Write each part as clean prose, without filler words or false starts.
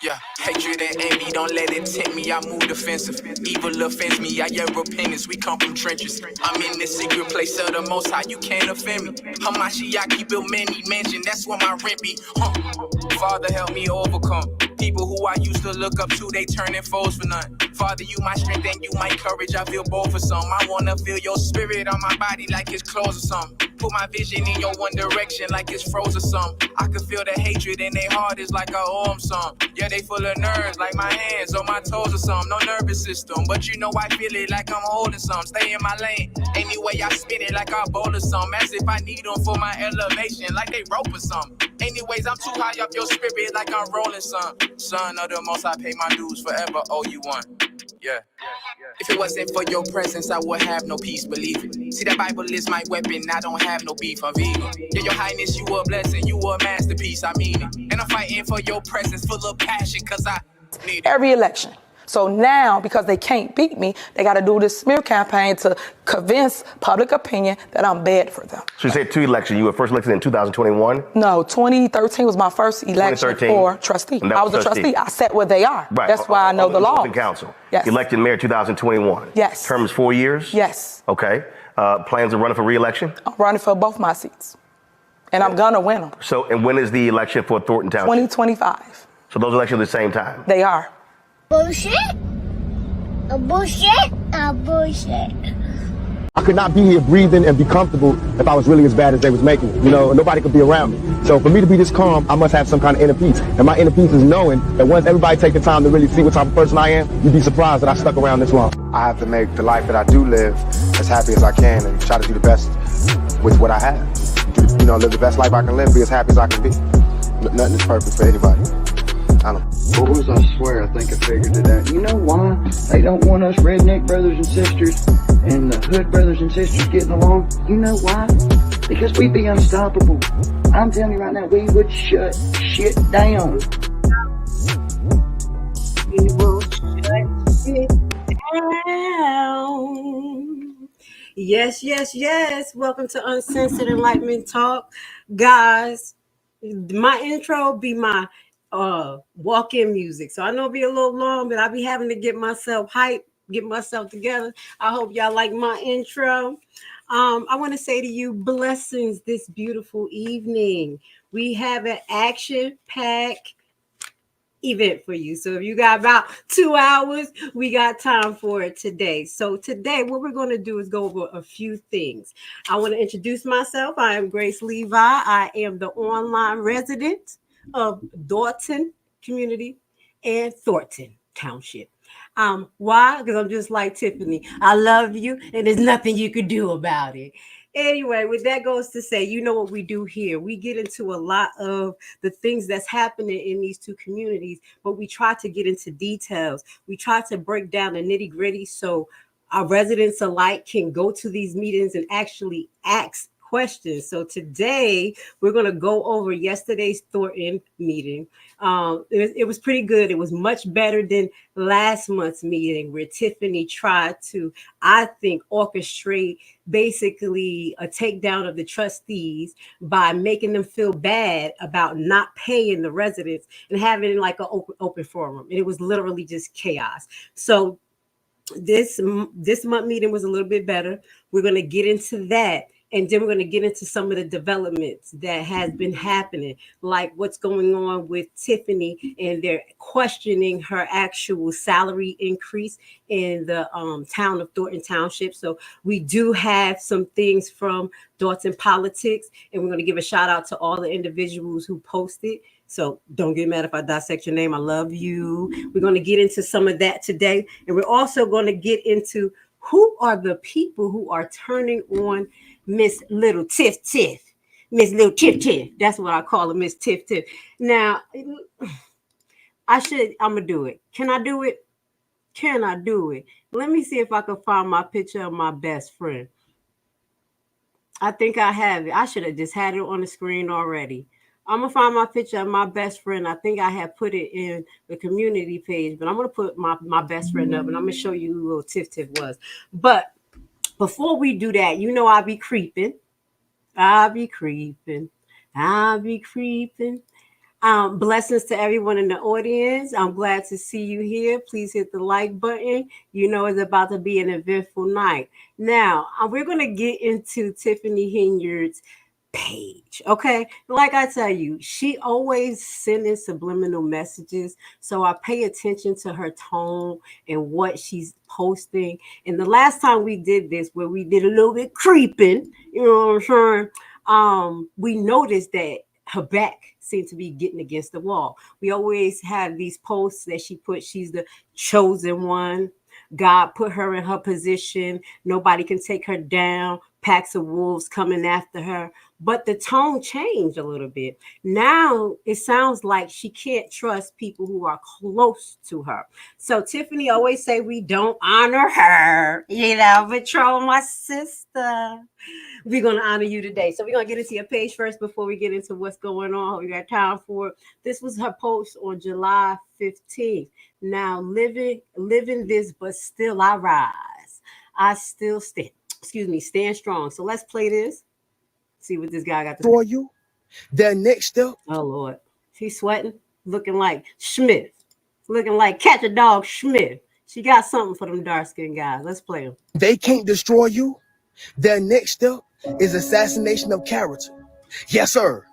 Yeah, hatred and envy, don't let it tempt me. I move defensive. Evil offends me, I yell repentance. We come from trenches. I'm in the secret place of the Most High, you can't offend me. Hamashiach built many mansions, that's where my rent be. Father, help me overcome. People who I used to look up to, they turning foes for none. Father, you my strength and you my courage. I feel both for some. I wanna feel your spirit on my body like it's clothes or something. Put my vision in your one direction like it's froze or something. I can feel the hatred in their heart is like I owe them some. Yeah, they full of nerves like my hands or my toes or something. No nervous system, but you know I feel it like I'm holding some. Stay in my lane. Anyway, I spin it like I bowl or something. As if I need them for my elevation, like they rope or something. Anyways, I'm too high up your spirit like I'm rolling some. Son of the Most, I pay my dues forever, owe you one. Yeah. If it wasn't for your presence, I would have no peace, believe it. See, that Bible is my weapon, I don't have no beef, I'm vegan. Yeah, your highness, you a blessing, you a masterpiece, I mean it. And I'm fighting for your presence, full of passion, cause I need it. Every election. So now, because they can't beat me, they got to do this smear campaign to convince public opinion that I'm bad for them. So you said 2 elections. You were first elected in 2021? No, 2013 was my first election for trustee. I was a trustee. I sat where they are. Right. That's why I know the law. Council. Yes. Elected mayor 2021. Yes. Term is 4 years? Yes. Okay. Plans of running for re-election? I'm running for both my seats. And I'm going to win them. So, and when is the election for Thornton Township? 2025. So those elections at the same time? They are. Bullshit. A bullshit. A bullshit. I could not be here breathing and be comfortable if I was really as bad as they was making it. You know, nobody could be around me. So for me to be this calm, I must have some kind of inner peace. And my inner peace is knowing that once everybody take the time to really see what type of person I am, you'd be surprised that I stuck around this long. I have to make the life that I do live as happy as I can and try to do the best with what I have. You know, live the best life I can live, be as happy as I can be. Nothing is perfect for anybody. I don't know. Boys, I swear, I think I figured it out. You know why they don't want us redneck brothers and sisters and the hood brothers and sisters getting along? You know why? Because we'd be unstoppable. I'm telling you right now, we would shut shit down. We will shut shit down. Yes, yes, yes. Welcome to Uncensored Enlightenment Talk. Guys, my intro be my walk-in music. So I know it'll be a little long, but I'll be having to get myself hyped, get myself together. I hope y'all like my intro. I want to say to you, blessings this beautiful evening. We have an action-packed event for you. So if you got about 2 hours, we got time for it today. So today, what we're going to do is go over a few things. I want to introduce myself. I am Grace Levi. I am the online resident of Dolton Community and Thornton Township. Why? Because I'm just like Tiffany. I love you, and there's nothing you can do about it. Anyway, with that goes to say, you know what we do here. We get into a lot of the things that's happening in these two communities, but we try to get into details. We try to break down the nitty gritty so our residents alike can go to these meetings and actually ask questions. So today we're going to go over yesterday's Thornton meeting. It was pretty good. It was much better than last month's meeting where Tiffany tried to, I think, orchestrate basically a takedown of the trustees by making them feel bad about not paying the residents and having like an open forum. And it was literally just chaos. So this month meeting was a little bit better. We're going to get into that. And then we're going to get into some of the developments that has been happening, like what's going on with Tiffany, and they're questioning her actual salary increase in the town of Thornton Township. So we do have some things from Dolton Politics, and we're going to give a shout out to all the individuals who posted. So don't get mad if I dissect your name. I love you. We're going to get into some of that today. And we're also going to get into who are the people who are turning on Miss Little Tiff Tiff. Miss Little Tiff Tiff. That's what I call her, Miss Tiff Tiff. Now, I'm going to do it. Can I do it? Can I do it? Let me see if I can find my picture of my best friend. I think I have it. I should have just had it on the screen already. I'm gonna find my picture of my best friend. I think I have put it in the community page, but I'm gonna put my best friend up, and I'm gonna show you who little Tiff was. But before we do that, you know I'll be creeping. I'll be creeping. I'll be creeping. Blessings to everyone in the audience. I'm glad to see you here. Please hit the like button. You know it's about to be an eventful night. Now, we're going to get into Tiffany Henyard's page. Okay. Like I tell you, she always sending subliminal messages. So I pay attention to her tone and what she's posting. And the last time we did this, where we did a little bit creeping, you know what I'm saying? We noticed that her back seemed to be getting against the wall. We always have these posts that she put, she's the chosen one. God put her in her position. Nobody can take her down. Packs of wolves coming after her. But the tone changed a little bit. Now it sounds like she can't trust people who are close to her. So Tiffany always say we don't honor her. You know, patrol my sister. We're going to honor you today. So we're going to get into your page first before we get into what's going on. We got time for it. This was her post on July 15th. Now, living this, but still I rise. I still stand strong. So let's play this. See what this guy got to say. For you, their next step. Oh, Lord. He's sweating, looking like Schmidt. Looking like Catch a Dog Schmidt. She got something for them dark-skinned guys. Let's play them. They can't destroy you. Their next step is assassination of character. Yes, sir.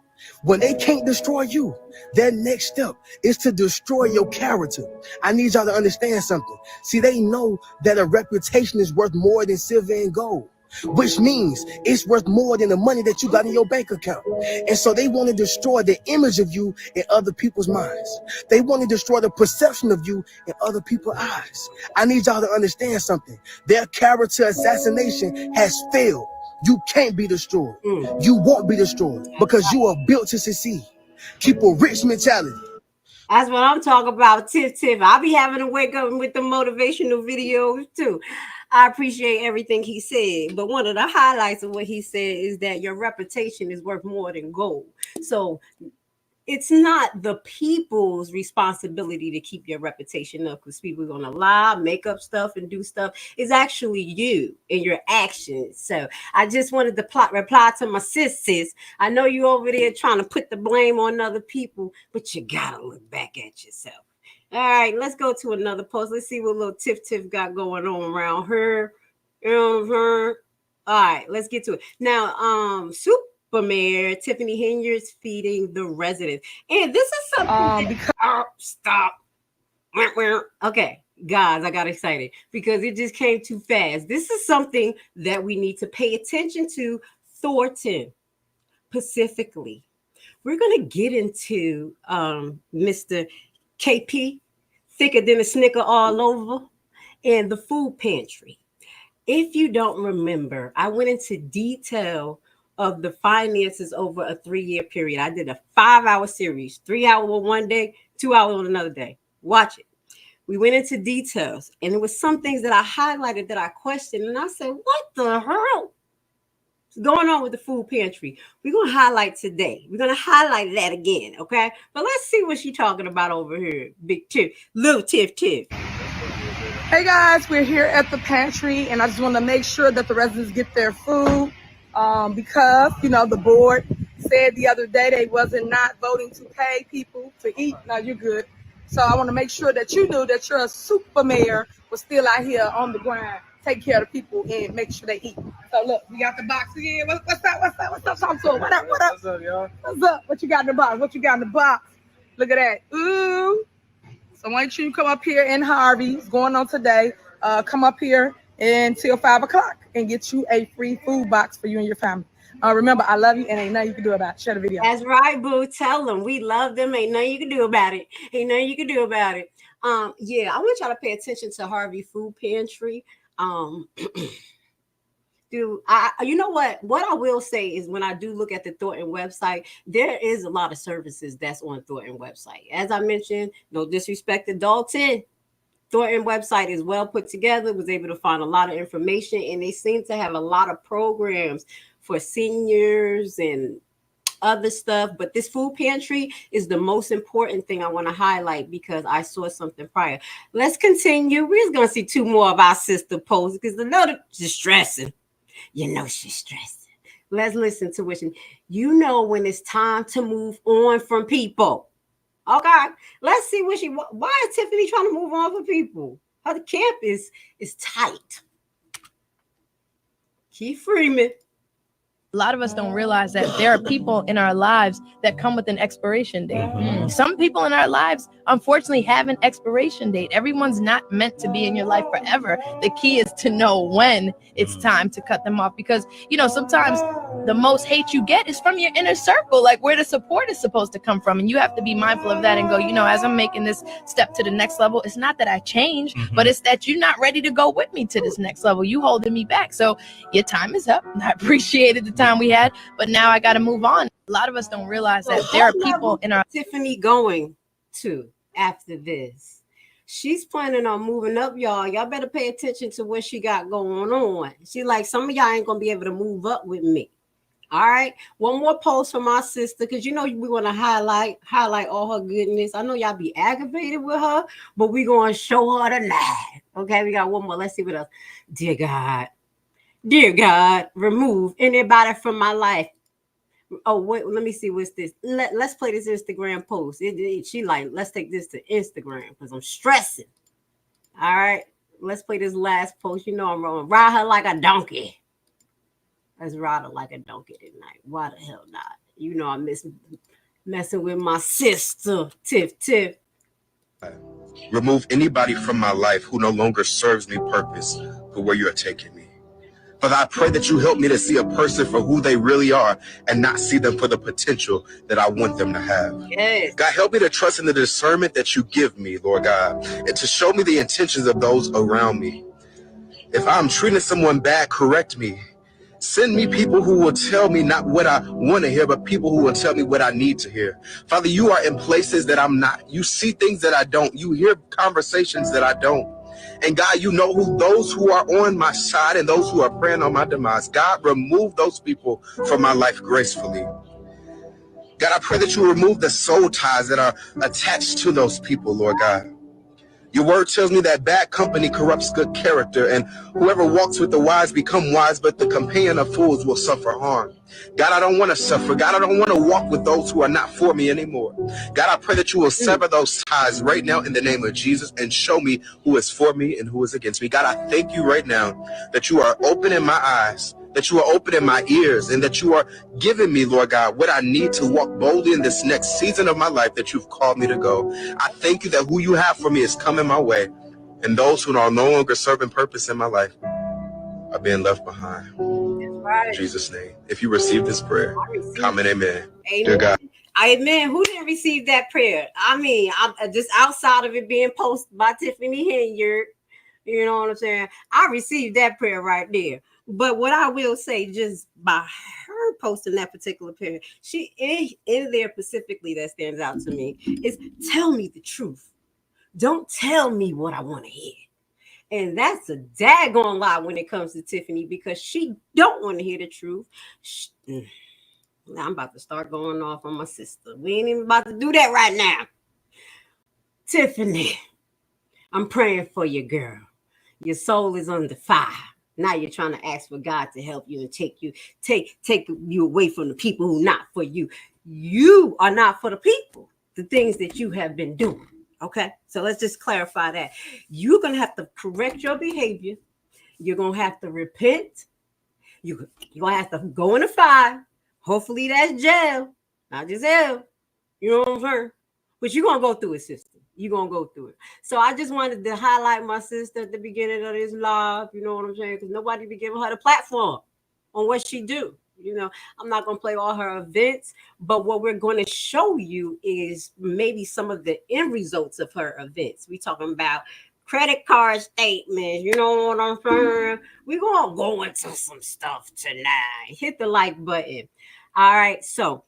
When they can't destroy you, their next step is to destroy your character. I need y'all to understand something. See, they know that a reputation is worth more than silver and gold, which means it's worth more than the money that you got in your bank account. And so they want to destroy the image of you in other people's minds. They want to destroy the perception of you in other people's eyes. I need y'all to understand something. Their character assassination has failed. You can't be destroyed. You won't be destroyed because you are built to succeed. Keep a rich mentality. That's what I'm talking about, Tiff. I'll be having to wake up with the motivational videos too. I appreciate everything he said, but one of the highlights of what he said is that your reputation is worth more than gold. So it's not the people's responsibility to keep your reputation up, because people are going to lie, make up stuff, and do stuff. It's actually you and your actions. So I just wanted to reply to my sis. I know you over there trying to put the blame on other people, but you got to look back at yourself. All right, let's go to another post. Let's see what little Tiff got going on around her. All right, let's get to it. Now, Mayor Tiffany Henyard's feeding the residents. And this is something stop. Okay, guys, I got excited because it just came too fast. This is something that we need to pay attention to, Thornton, specifically. We're going to get into Mr. KP, thicker than a snicker all over, and the food pantry. If you don't remember, I went into detail of the finances over a 3-year period. I did a 5-hour series, 3 hours on one day, 2 hours on another day. Watch it. We went into details, and there was some things that I highlighted that I questioned, and I said, what the hell is going on with the food pantry? We're going to highlight today. We're going to highlight that again, okay? But let's see what she's talking about over here, Big Tiff, little Tiff. Hey guys, we're here at the pantry, and I just want to make sure that the residents get their food. Because, you know, the board said the other day they wasn't not voting to pay people to eat. No, you're good. So I want to make sure that you knew that your super mayor was still out here on the ground, taking care of the people and make sure they eat. So look, we got the box again. What's up? So what up? What's up, y'all? What's up? What you got in the box? Look at that. Ooh. So why don't you come up here in Harvey's going on today? Come up here until 5 o'clock and get you a free food box for you and your family. Remember, I love you and ain't nothing you can do about it. Share the video. That's right, boo. Tell them we love them. Ain't nothing you can do about it. Yeah, I want y'all to pay attention to Harvey Food Pantry. You know what? What I will say is when I do look at the Thornton website, there is a lot of services that's on Thornton website. As I mentioned, no disrespect to Dolton. Thornton website is well put together, was able to find a lot of information, and they seem to have a lot of programs for seniors and other stuff, but this food pantry is the most important thing I want to highlight because I saw something prior. Let's continue. We're going to see 2 more of our sister posts because another she's stressing. You know she's stressing. Let's listen to what you know when it's time to move on from people. Okay, let's see why is Tiffany trying to move on from people? Her camp is tight. Keith Freeman. A lot of us don't realize that there are people in our lives that come with an expiration date. Some people in our lives, unfortunately, have an expiration date. Everyone's not meant to be in your life forever. The key is to know when it's time to cut them off, because, you know, sometimes the most hate you get is from your inner circle, like where the support is supposed to come from. And you have to be mindful of that and go, you know, as I'm making this step to the next level, it's not that I changed, but it's that you're not ready to go with me to this next level. You holding me back. So your time is up. I appreciated the time we had, but now I got to move on. A lot of us don't realize that there are people in our Tiffany going to after this. She's planning on moving up, y'all. Y'all better pay attention to what she got going on. She like, some of y'all ain't gonna be able to move up with me. All right. One more post from my sister, because you know we want to highlight all her goodness. I know y'all be aggravated with her, but we gonna show her tonight. Okay, we got one more. Let's see what else. Dear God, remove anybody from my life. Oh, wait, let me see what's this. Let's play this Instagram post. She like, let's take this to Instagram because I'm stressing. All right, let's play this last post. You know I'm wrong. Ride her like a donkey. Let's ride her like a donkey tonight. Why the hell not? You know I miss messing with my sister, Tiff. Remove anybody from my life who no longer serves me purpose for where you are taking me. Father, I pray that you help me to see a person for who they really are and not see them for the potential that I want them to have. Yes. God, help me to trust in the discernment that you give me, Lord God, and to show me the intentions of those around me. If I'm treating someone bad, correct me. Send me people who will tell me not what I want to hear, but people who will tell me what I need to hear. Father, you are in places that I'm not. You see things that I don't. You hear conversations that I don't. And God, you know who those who are on my side and those who are praying on my demise. God, remove those people from my life gracefully. God, I pray that you remove the soul ties that are attached to those people, Lord God. Your word tells me that bad company corrupts good character, and whoever walks with the wise become wise, but the companion of fools will suffer harm. God, I don't want to suffer. God, I don't want to walk with those who are not for me anymore. God, I pray that you will sever those ties right now in the name of Jesus and show me who is for me and who is against me. God, I thank you right now that you are opening my eyes, that you are opening my ears, and that you are giving me, Lord God, what I need to walk boldly in this next season of my life that you've called me to go. I thank you that who you have for me is coming my way, and those who are no longer serving purpose in my life are being left behind. Right. In Jesus' name. If you receive this prayer, comment amen. Amen. Dear God. Amen. Who didn't receive that prayer? I mean, I'm just outside of it being posted by Tiffany Henyard. You know what I'm saying? I received that prayer right there. But what I will say, just by her posting that particular prayer, she in there specifically that stands out to me is tell me the truth. Don't tell me what I want to hear. And that's a daggone lie when it comes to Tiffany, because she don't want to hear the truth. Now I'm about to start going off on my sister. We ain't even about to do that right now. Tiffany, I'm praying for you, girl. Your soul is under fire. Now you're trying to ask for God to help you and take you away from the people who are not for you. You are not for the people, the things that you have been doing. Okay, so let's just clarify that. You're going to have to correct your behavior. You're going to have to repent. You're going to have to go in the fire. Hopefully that's jail, not just hell. You know what I'm saying? But you're going to go through it, sister. You're going to go through it. So I just wanted to highlight my sister at the beginning of this live. You know what I'm saying? Because nobody be giving her the platform on what she do. You know, I'm not going to play all her events, but what we're going to show you is maybe some of the end results of her events. We talking about credit card statements. You know what I'm saying? We're going to go into some stuff tonight. Hit the like button. All right. So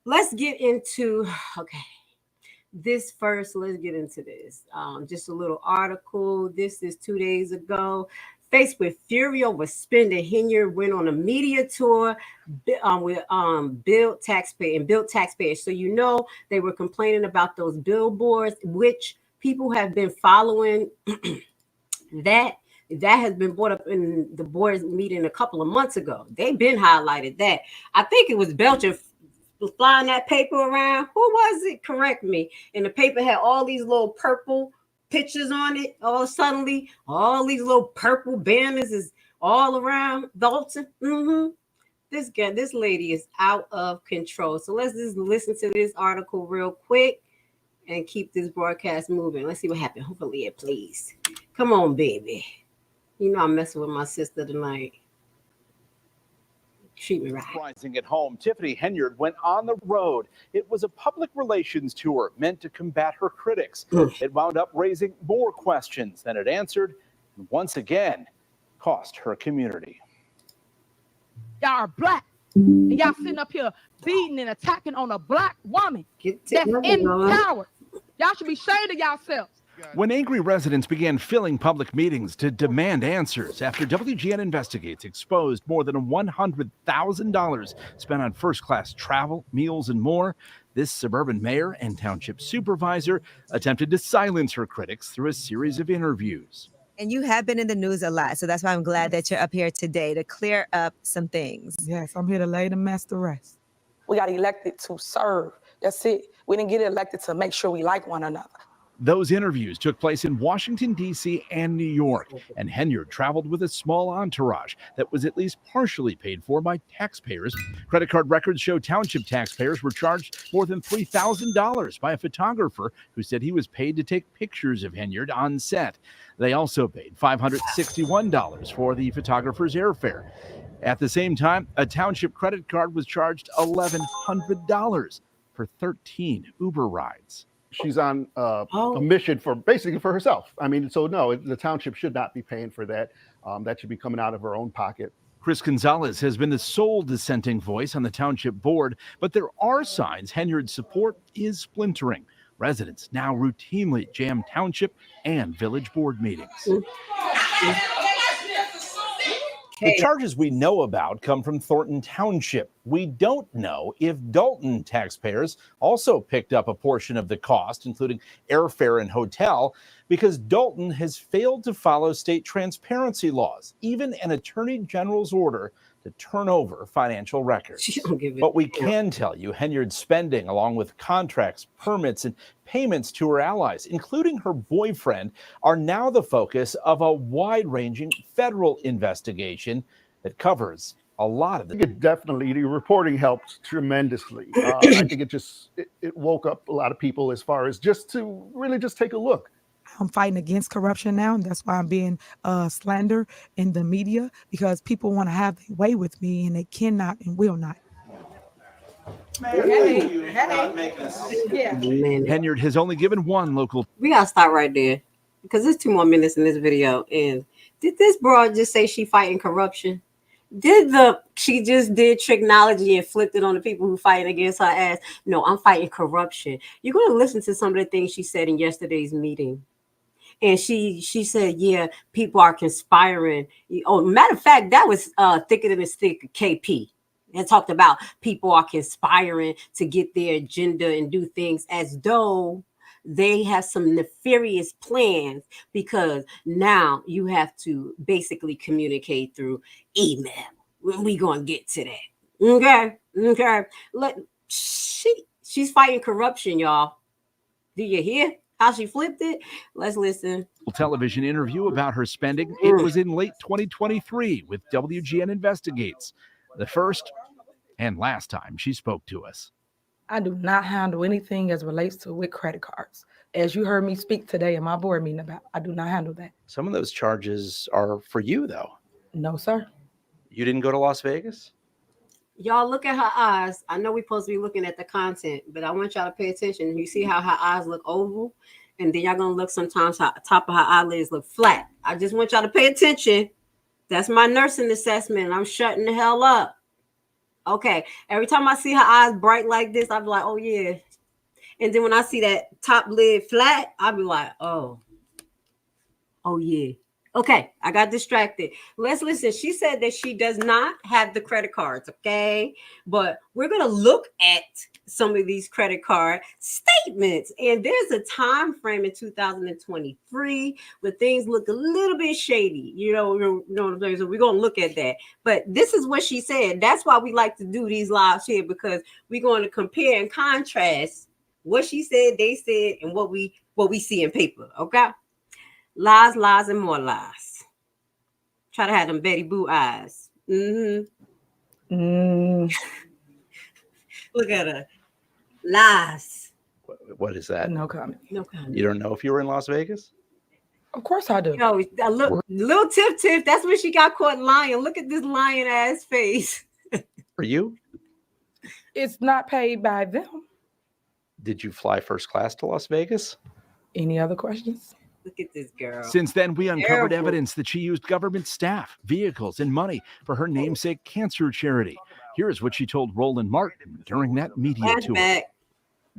let's get into, okay. This first, let's get into this. Just a little article. This is 2 days ago. Faced with fury over spending, Henyard went on a media tour with build taxpayers. So they were complaining about those billboards, which people have been following. that has been brought up in the board's meeting a couple of months ago. They've been highlighted that. I think it was Belgium flying that paper around. Who was it? Correct me. And the paper had all these little purple pictures on it. Suddenly, all these little purple banners is all around Dolton. This lady is out of control. So let's just listen to this article real quick and keep this broadcast moving. Let's see what happened. Hopefully it please. Come on, baby. I'm messing with my sister tonight. Treat me right. Rising at home, Tiffany Henyard went on the road. It was a public relations tour meant to combat her critics. It wound up raising more questions than it answered, and once again, cost her community. Y'all are black, and y'all sitting up here beating and attacking on a black woman that's empowered. Y'all should be ashamed of yourselves. When angry residents began filling public meetings to demand answers after WGN Investigates exposed more than $100,000 spent on first-class travel, meals, and more, this suburban mayor and township supervisor attempted to silence her critics through a series of interviews. And you have been in the news a lot, so that's why I'm glad that you're up here today to clear up some things. Yes, I'm here to lay the mess to rest. We got elected to serve. That's it. We didn't get elected to make sure we like one another. Those interviews took place in Washington, D.C. and New York, and Henyard traveled with a small entourage that was at least partially paid for by taxpayers. Credit card records show township taxpayers were charged more than $3,000 by a photographer who said he was paid to take pictures of Henyard on set. They also paid $561 for the photographer's airfare. At the same time, a township credit card was charged $1,100 for 13 Uber rides. She's on a mission for herself. I mean, so no, the township should not be paying for that. That should be coming out of her own pocket. Chris Gonzalez has been the sole dissenting voice on the township board, but there are signs Henyard's support is splintering. Residents now routinely jam township and village board meetings. The charges we know about come from Thornton Township. We don't know if Dolton taxpayers also picked up a portion of the cost, including airfare and hotel, because Dolton has failed to follow state transparency laws, even an attorney general's order to turn over financial records. But we can tell you Henyard's spending, along with contracts, permits, and payments to her allies, including her boyfriend, are now the focus of a wide-ranging federal investigation that covers a lot of I think the reporting helped tremendously. I think it woke up a lot of people as far as just to really just take a look. I'm fighting against corruption now, and that's why I'm being slandered in the media, because people want to have their way with me, and they cannot and will not. Henyard has only given one local. We gotta stop right there because there's 2 more minutes in this video. And did this broad just say she fighting corruption? She just did tricknology and flipped it on the people who fighting against her ass? No, I'm fighting corruption. You're gonna listen to some of the things she said in yesterday's meeting. And she said, yeah, people are conspiring. Oh, matter of fact, that was thicker than a stick of KP. And talked about people are conspiring to get their agenda and do things as though they have some nefarious plans, because now you have to basically communicate through email. We gonna get to that. Okay. She's fighting corruption, y'all. Do you hear how she flipped it? Let's listen. Television interview about her spending. It was in late 2023 with WGN Investigates, the first and last time she spoke to us. I do not handle anything as relates to with credit cards. As you heard me speak today in my board meeting about, I do not handle that. Some of those charges are for you, though. No, sir. You didn't go to Las Vegas? Y'all look at her eyes. I know we're supposed to be looking at the content, but I want y'all to pay attention. You see how her eyes look oval? And then y'all gonna look sometimes how the top of her eyelids look flat. I just want y'all to pay attention. That's my nursing assessment, and I'm shutting the hell up. Okay, every time I see her eyes bright like this, I'll be like, oh yeah. And then when I see that top lid flat, I'll be like, oh yeah. Okay, I got distracted. Let's listen. She said that she does not have the credit cards, okay? But we're going to look at some of these credit card statements. And there's a time frame in 2023 where things look a little bit shady. You know what I'm saying? So we're going to look at that. But this is what she said. That's why we like to do these lives here, because we're going to compare and contrast what she said, they said, and what we see in paper, okay? Lies, lies, and more lies. Try to have them Betty Boo eyes. Look at her. Lies. What is that? No comment. No comment. You don't know if you were in Las Vegas? Of course I do. Yo, little Tiff, that's when she got caught lying. Look at this lying ass face. For you? It's not paid by them. Did you fly first class to Las Vegas? Any other questions? Look at this girl. Since then, we uncovered Terrible. evidence that she used government staff, vehicles, and money for her namesake cancer charity. Here's what she told Roland Martin during that media tour.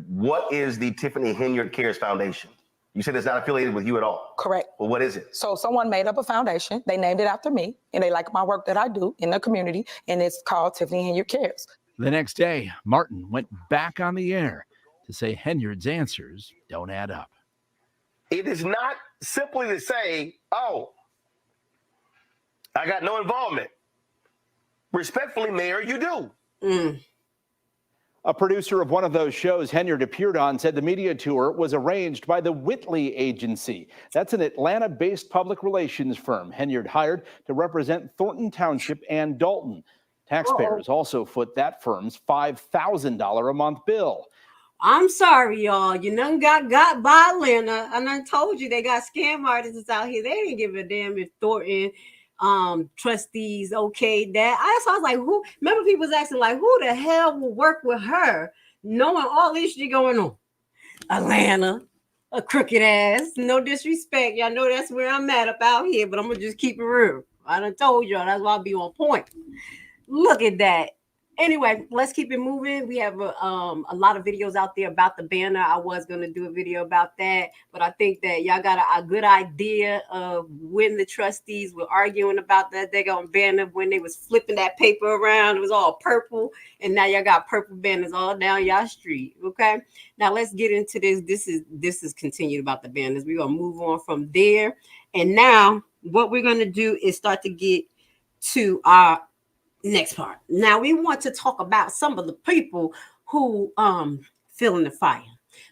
What is the Tiffany Henyard Cares Foundation? You said it's not affiliated with you at all. Correct. Well, what is it? So someone made up a foundation. They named it after me, and they like my work that I do in the community, and it's called Tiffany Henyard Cares. The next day, Martin went back on the air to say Henyard's answers don't add up. It is not simply to say, oh, I got no involvement. Respectfully, Mayor, you do. A producer of one of those shows Henyard appeared on said the media tour was arranged by the Whitley Agency. That's an Atlanta-based public relations firm Henyard hired to represent Thornton Township and Dolton. Taxpayers also foot that firm's $5,000 a month bill. I'm sorry, y'all. You done got by Atlanta. I done told you they got scam artists out here. They didn't give a damn if Thornton trustees okayed that. I was like, who? Remember people was asking like, who the hell will work with her, knowing all this shit going on? Atlanta, a crooked ass. No disrespect, y'all know that's where I'm at up out here, but I'm gonna just keep it real. I done told y'all that's why I be on point. Look at that. Anyway, let's keep it moving. We have a lot of videos out there about the banner. I was going to do a video about that, but I think that y'all got a good idea of when the trustees were arguing about that daggone banner, when they was flipping that paper around. It was all purple, and now y'all got purple banners all down y'all street, okay? Now, let's get into this. This is continued about the banners. We're going to move on from there, and now what we're going to do is start to get to our next part. Now we want to talk about some of the people who feeling the fire.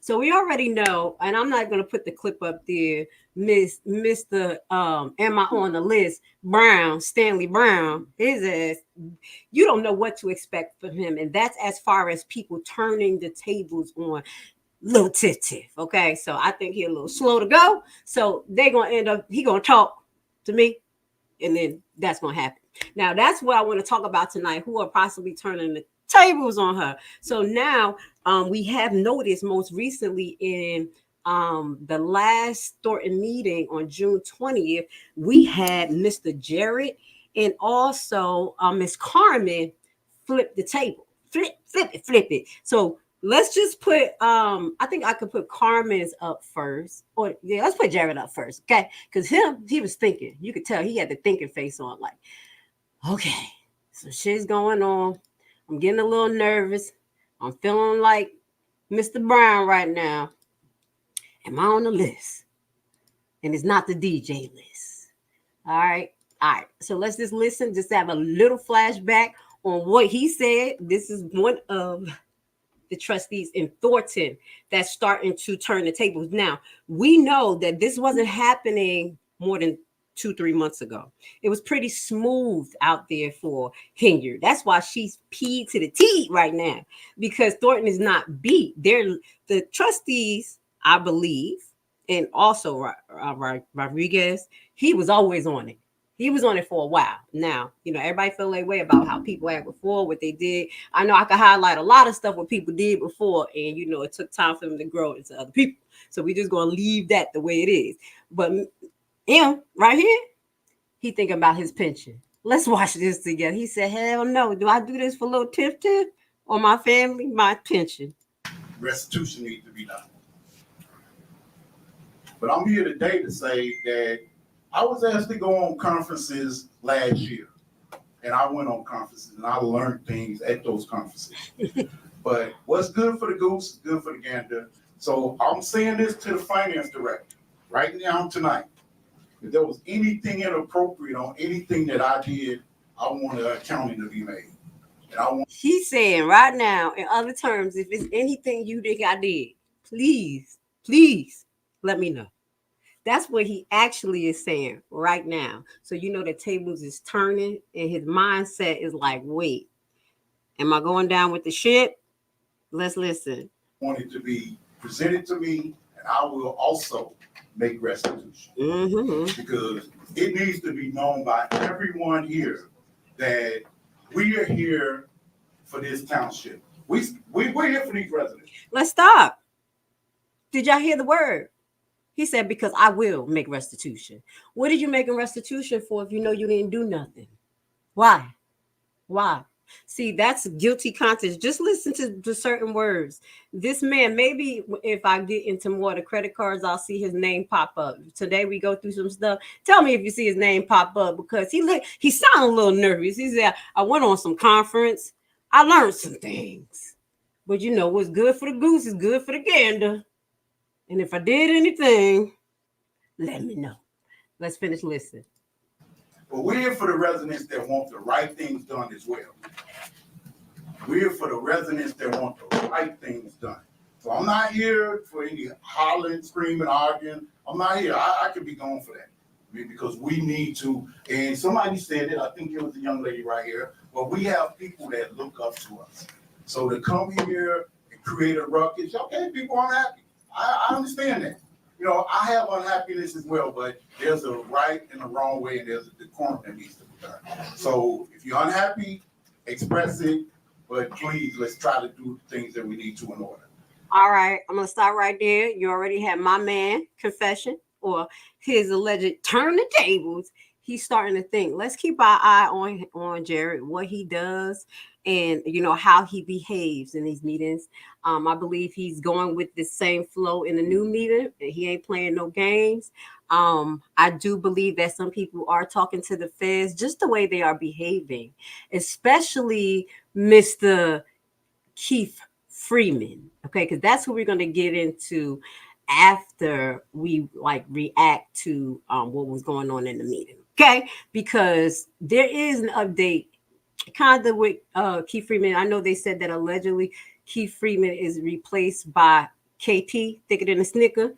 So we already know, and I'm not going to put the clip up there, Mr. Am I on the list? Brown, Stanley Brown, his ass, you don't know what to expect from him. And that's as far as people turning the tables on little Tiff. Okay, so I think he's a little slow to go. So they're going to end up, he going to talk to me, and then that's going to happen. Now, that's what I want to talk about tonight, who are possibly turning the tables on her. So now we have noticed most recently in the last Thornton meeting on June 20th, we had Mr. Jarrett and also Miss Carmen flip the table. Flip it. So let's just put, I think I could put Carmen's up first. Or yeah, let's put Jarrett up first, okay? Because he was thinking. You could tell he had the thinking face on, like, okay, so shit's going on. I'm getting a little nervous. I'm feeling like Mr. Brown right now. Am I on the list? And it's not the DJ list. All right. So let's just listen, just have a little flashback on what he said. This is one of the trustees in Thornton that's starting to turn the tables. Now, we know that this wasn't happening more than 2-3 months ago. It was pretty smooth out there for Henyard. That's why she's P to the T right now, because Thornton is not beat. They're the trustees, I believe, and also Rodriguez. He was always on it. He was on it for a while. Now, everybody feel that way about how people act before, what they did. I know I could highlight a lot of stuff what people did before, and it took time for them to grow into other people. So we just gonna leave that the way it is. But him right here, he thinking about his pension. Let's watch this together. He said, hell no. Do I do this for little Tiff or my family? My pension. Restitution needs to be done. But I'm here today to say that I was asked to go on conferences last year, and I went on conferences, and I learned things at those conferences. But what's good for the goose is good for the gander. So I'm saying this to the finance director right now tonight. If there was anything inappropriate on anything that I did, I want an accounting to be made. And He's saying right now, in other terms, if it's anything you think I did, please let me know. That's what he actually is saying right now. So you know the tables is turning and his mindset is like, wait, am I going down with the ship? Let's listen. I want it to be presented to me, and I will also make restitution. Because it needs to be known by everyone here that we are here for this township. We're here for these residents. Let's stop. Did y'all hear the word? He said, because I will make restitution. What did you make a restitution for if you know you didn't do nothing? Why? See, that's guilty conscience. Just listen to certain words. This man, maybe if I get into more of the credit cards, I'll see his name pop up. Today we go through some stuff. Tell me if you see his name pop up, because he sounded a little nervous. He said, I went on some conference. I learned some things. But you know, what's good for the goose is good for the gander. And if I did anything, let me know. Let's finish listening. But we're here for the residents that want the right things done as well. We're here for the residents that want the right things done. So I'm not here for any hollering, screaming, arguing. I'm not here. I could be gone for that. Because we need to, and somebody said it, I think it was a young lady right here, but we have people that look up to us. So to come here and create a ruckus, okay, people aren't happy. I understand that. You know, I have unhappiness as well, but there's a right and a wrong way, and there's a decorum that needs to be done. So if you're unhappy, express it, but please, let's try to do the things that we need to in order. All right, I'm going to stop right there. You already had my man confession, or his alleged turn the tables. He's starting to think. Let's keep our eye on Jared, what he does, and you know how he behaves in these meetings. I believe he's going with the same flow in the new meeting. He ain't playing no games. I do believe that some people are talking to the feds just the way they are behaving, especially Mr. Keith Freeman. Okay, because that's who we're going to get into after we react to what was going on in the meeting. Okay, because there is an update kind of with Keith Freeman. I know they said that allegedly Keith Freeman is replaced by KP, thicker than a snicker.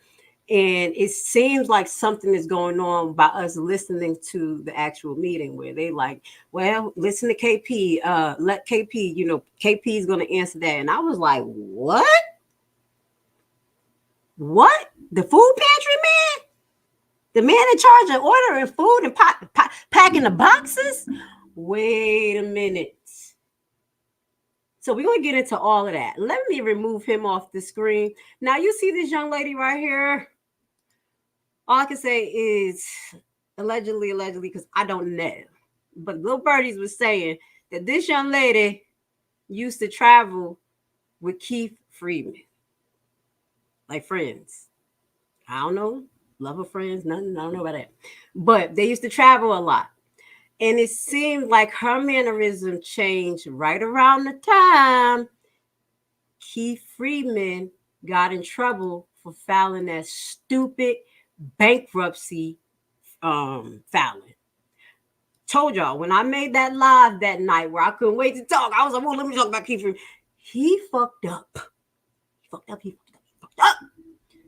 And it seems like something is going on by us listening to the actual meeting where they like, well, listen to KP, let KP, you know, KP is going to answer that. And I was like, what? What? The food pantry man? The man in charge of ordering food and packing the boxes? Wait a minute. So we're going to get into all of that. Let me remove him off the screen. Now, you see this young lady right here? All I can say is allegedly, because I don't know. But Lil Birdies was saying that this young lady used to travel with Keith Freeman. Like friends. I don't know. Love of friends, nothing. I don't know about that. But they used to travel a lot. And it seemed like her mannerism changed right around the time Keith Freeman got in trouble for filing that stupid bankruptcy filing. Told y'all, when I made that live that night where I couldn't wait to talk, I was like, well, let me talk about Keith Freeman. He fucked up. He fucked up.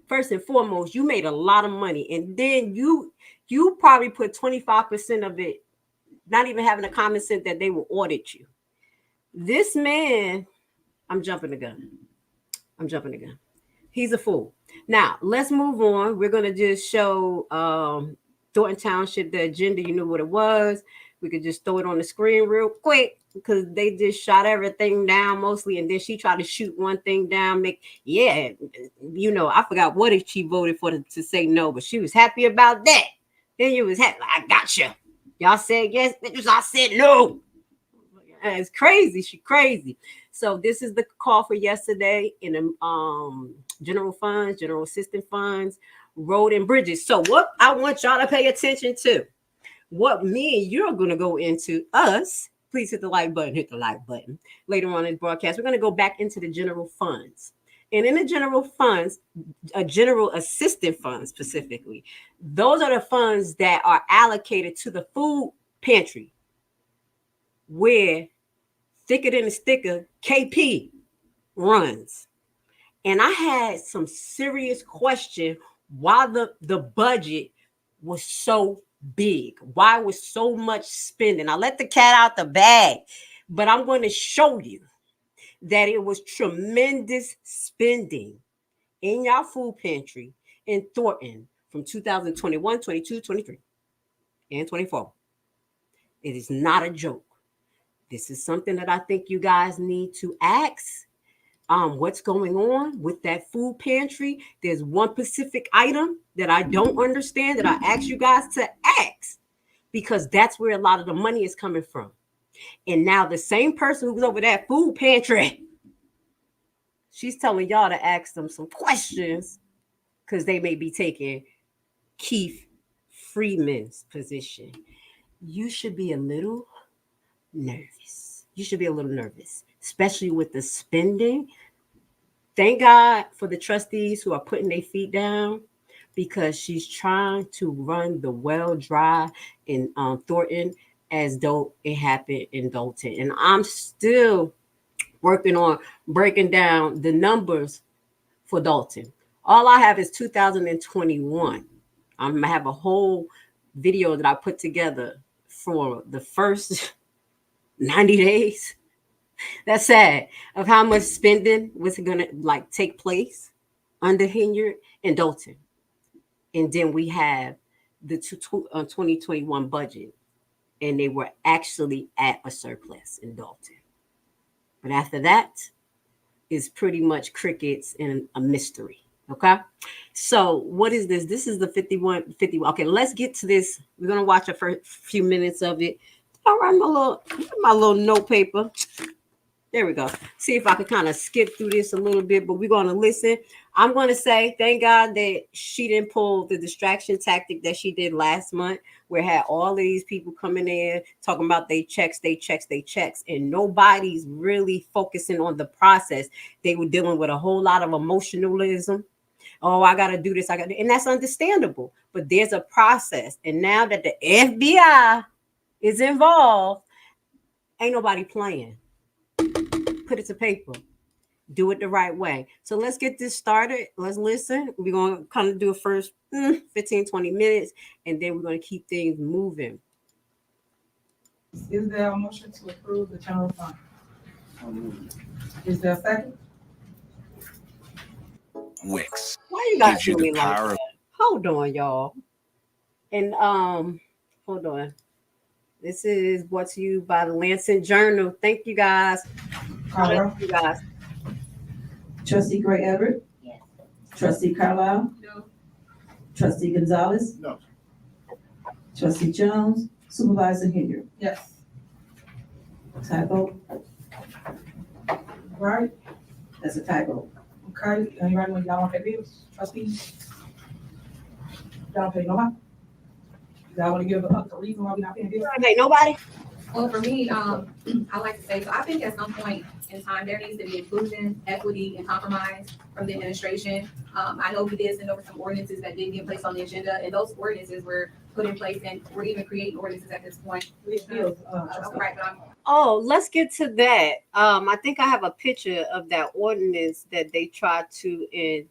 First and foremost, you made a lot of money. And then you probably put 25% of it, not even having a common sense that they will audit you. This man, I'm jumping the gun. He's a fool. Now, let's move on. We're going to just show Thornton Township the agenda. You knew what it was. We could just throw it on the screen real quick because they just shot everything down mostly. And then she tried to shoot one thing down. I forgot what she voted for to say no, but she was happy about that. Then you was happy. I got you. Y'all said yes, bitches. I said no. It's crazy. She crazy. So this is the call for yesterday in the general assistance funds. road and bridges. So what I want y'all to pay attention to, what me and you're going to go into us, please hit the like button later on in the broadcast. We're going to go back into the general funds. And in the general funds, a general assistance fund specifically, those are the funds that are allocated to the food pantry, where Thicker Than a Sticker, KP, runs. And I had some serious question why the budget was so big. Why was so much spending? I let the cat out the bag, but I'm going to show you that it was tremendous spending in y'all food pantry in Thornton from 2021, 22, 23, and 24. It is not a joke. This is something that I think you guys need to ask. What's going on with that food pantry? There's one specific item that I don't understand that I ask you guys to ask, because that's where a lot of the money is coming from. And now the same person who's over that food pantry, she's telling y'all to ask them some questions because they may be taking Keith Freeman's position. You should be a little nervous. Especially with the spending. Thank God for the trustees who are putting their feet down, because she's trying to run the well dry in Thornton as though it happened in Dolton. And I'm still working on breaking down the numbers for Dolton. All I have is 2021. I'm going to have a whole video that I put together for the first 90 days. That's sad, of how much spending was going to take place under Henyard and Dolton. And then we have the 2021 budget, and they were actually at a surplus in Dolton. But after that is pretty much crickets and a mystery. Okay. So what is this? This is the 51. Okay, let's get to this. We're going to watch a first few minutes of it. All right, my little note paper. There we go. See if I can kind of skip through this a little bit, but we're going to listen. I'm going to say thank God that she didn't pull the distraction tactic that she did last month, where it had all of these people coming in talking about they checks, and nobody's really focusing on the process. They were dealing with a whole lot of emotionalism. Oh, I got to do this. And that's understandable, but there's a process. And now that the FBI is involved, ain't nobody playing. Put it to paper. Do it the right way. So let's get this started. Let's listen. We're going to kind of do a first 15, 20 minutes, and then we're going to keep things moving. Is there a motion to approve the general fund? Is there a second? Wix. Why you guys do me like that? Hold on, y'all. And hold on. This is brought to you by the Lansing Journal. Thank you guys. Thank you guys. Trustee Gray Everett? Yes. Trustee Carlisle? No. Trustee Gonzalez? No. Trustee Jones? Supervisor Henyard? Yes. Tie vote? Right. That's a tie vote. Okay. Anybody want y'all want to pay bills? Trustees? Y'all don't pay nobody? Y'all want to give a reason why we're not paying bills? Hey, nobody? Well, for me, I like to say, so I think at some point in time, there needs to be inclusion, equity, and compromise from the administration. I know we did send over some ordinances that didn't get placed on the agenda, and those ordinances were put in place, and we're even creating ordinances at this point. Oh, let's get to that. I think I have a picture of that ordinance that they tried to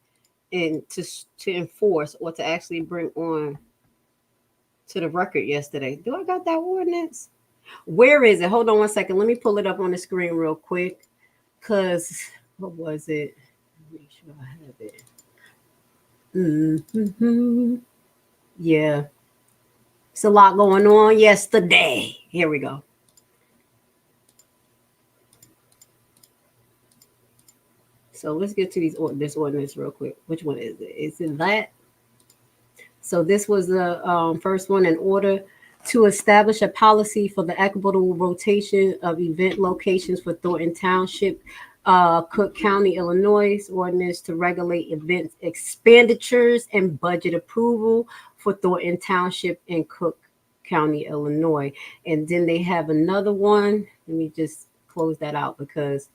enforce or to actually bring on to the record yesterday. Do I got that ordinance? Where is it? Hold on one second. Let me pull it up on the screen real quick. Because what was it? Make sure I have it. Yeah. It's a lot going on yesterday. Here we go. So let's get to this ordinance real quick. Which one is it? Is it that? So this was the first one. In order to establish a policy for the equitable rotation of event locations for Thornton Township, Cook County, Illinois, ordinance to regulate event expenditures and budget approval for Thornton Township and Cook County, Illinois. And then they have another one. Let me just close that out because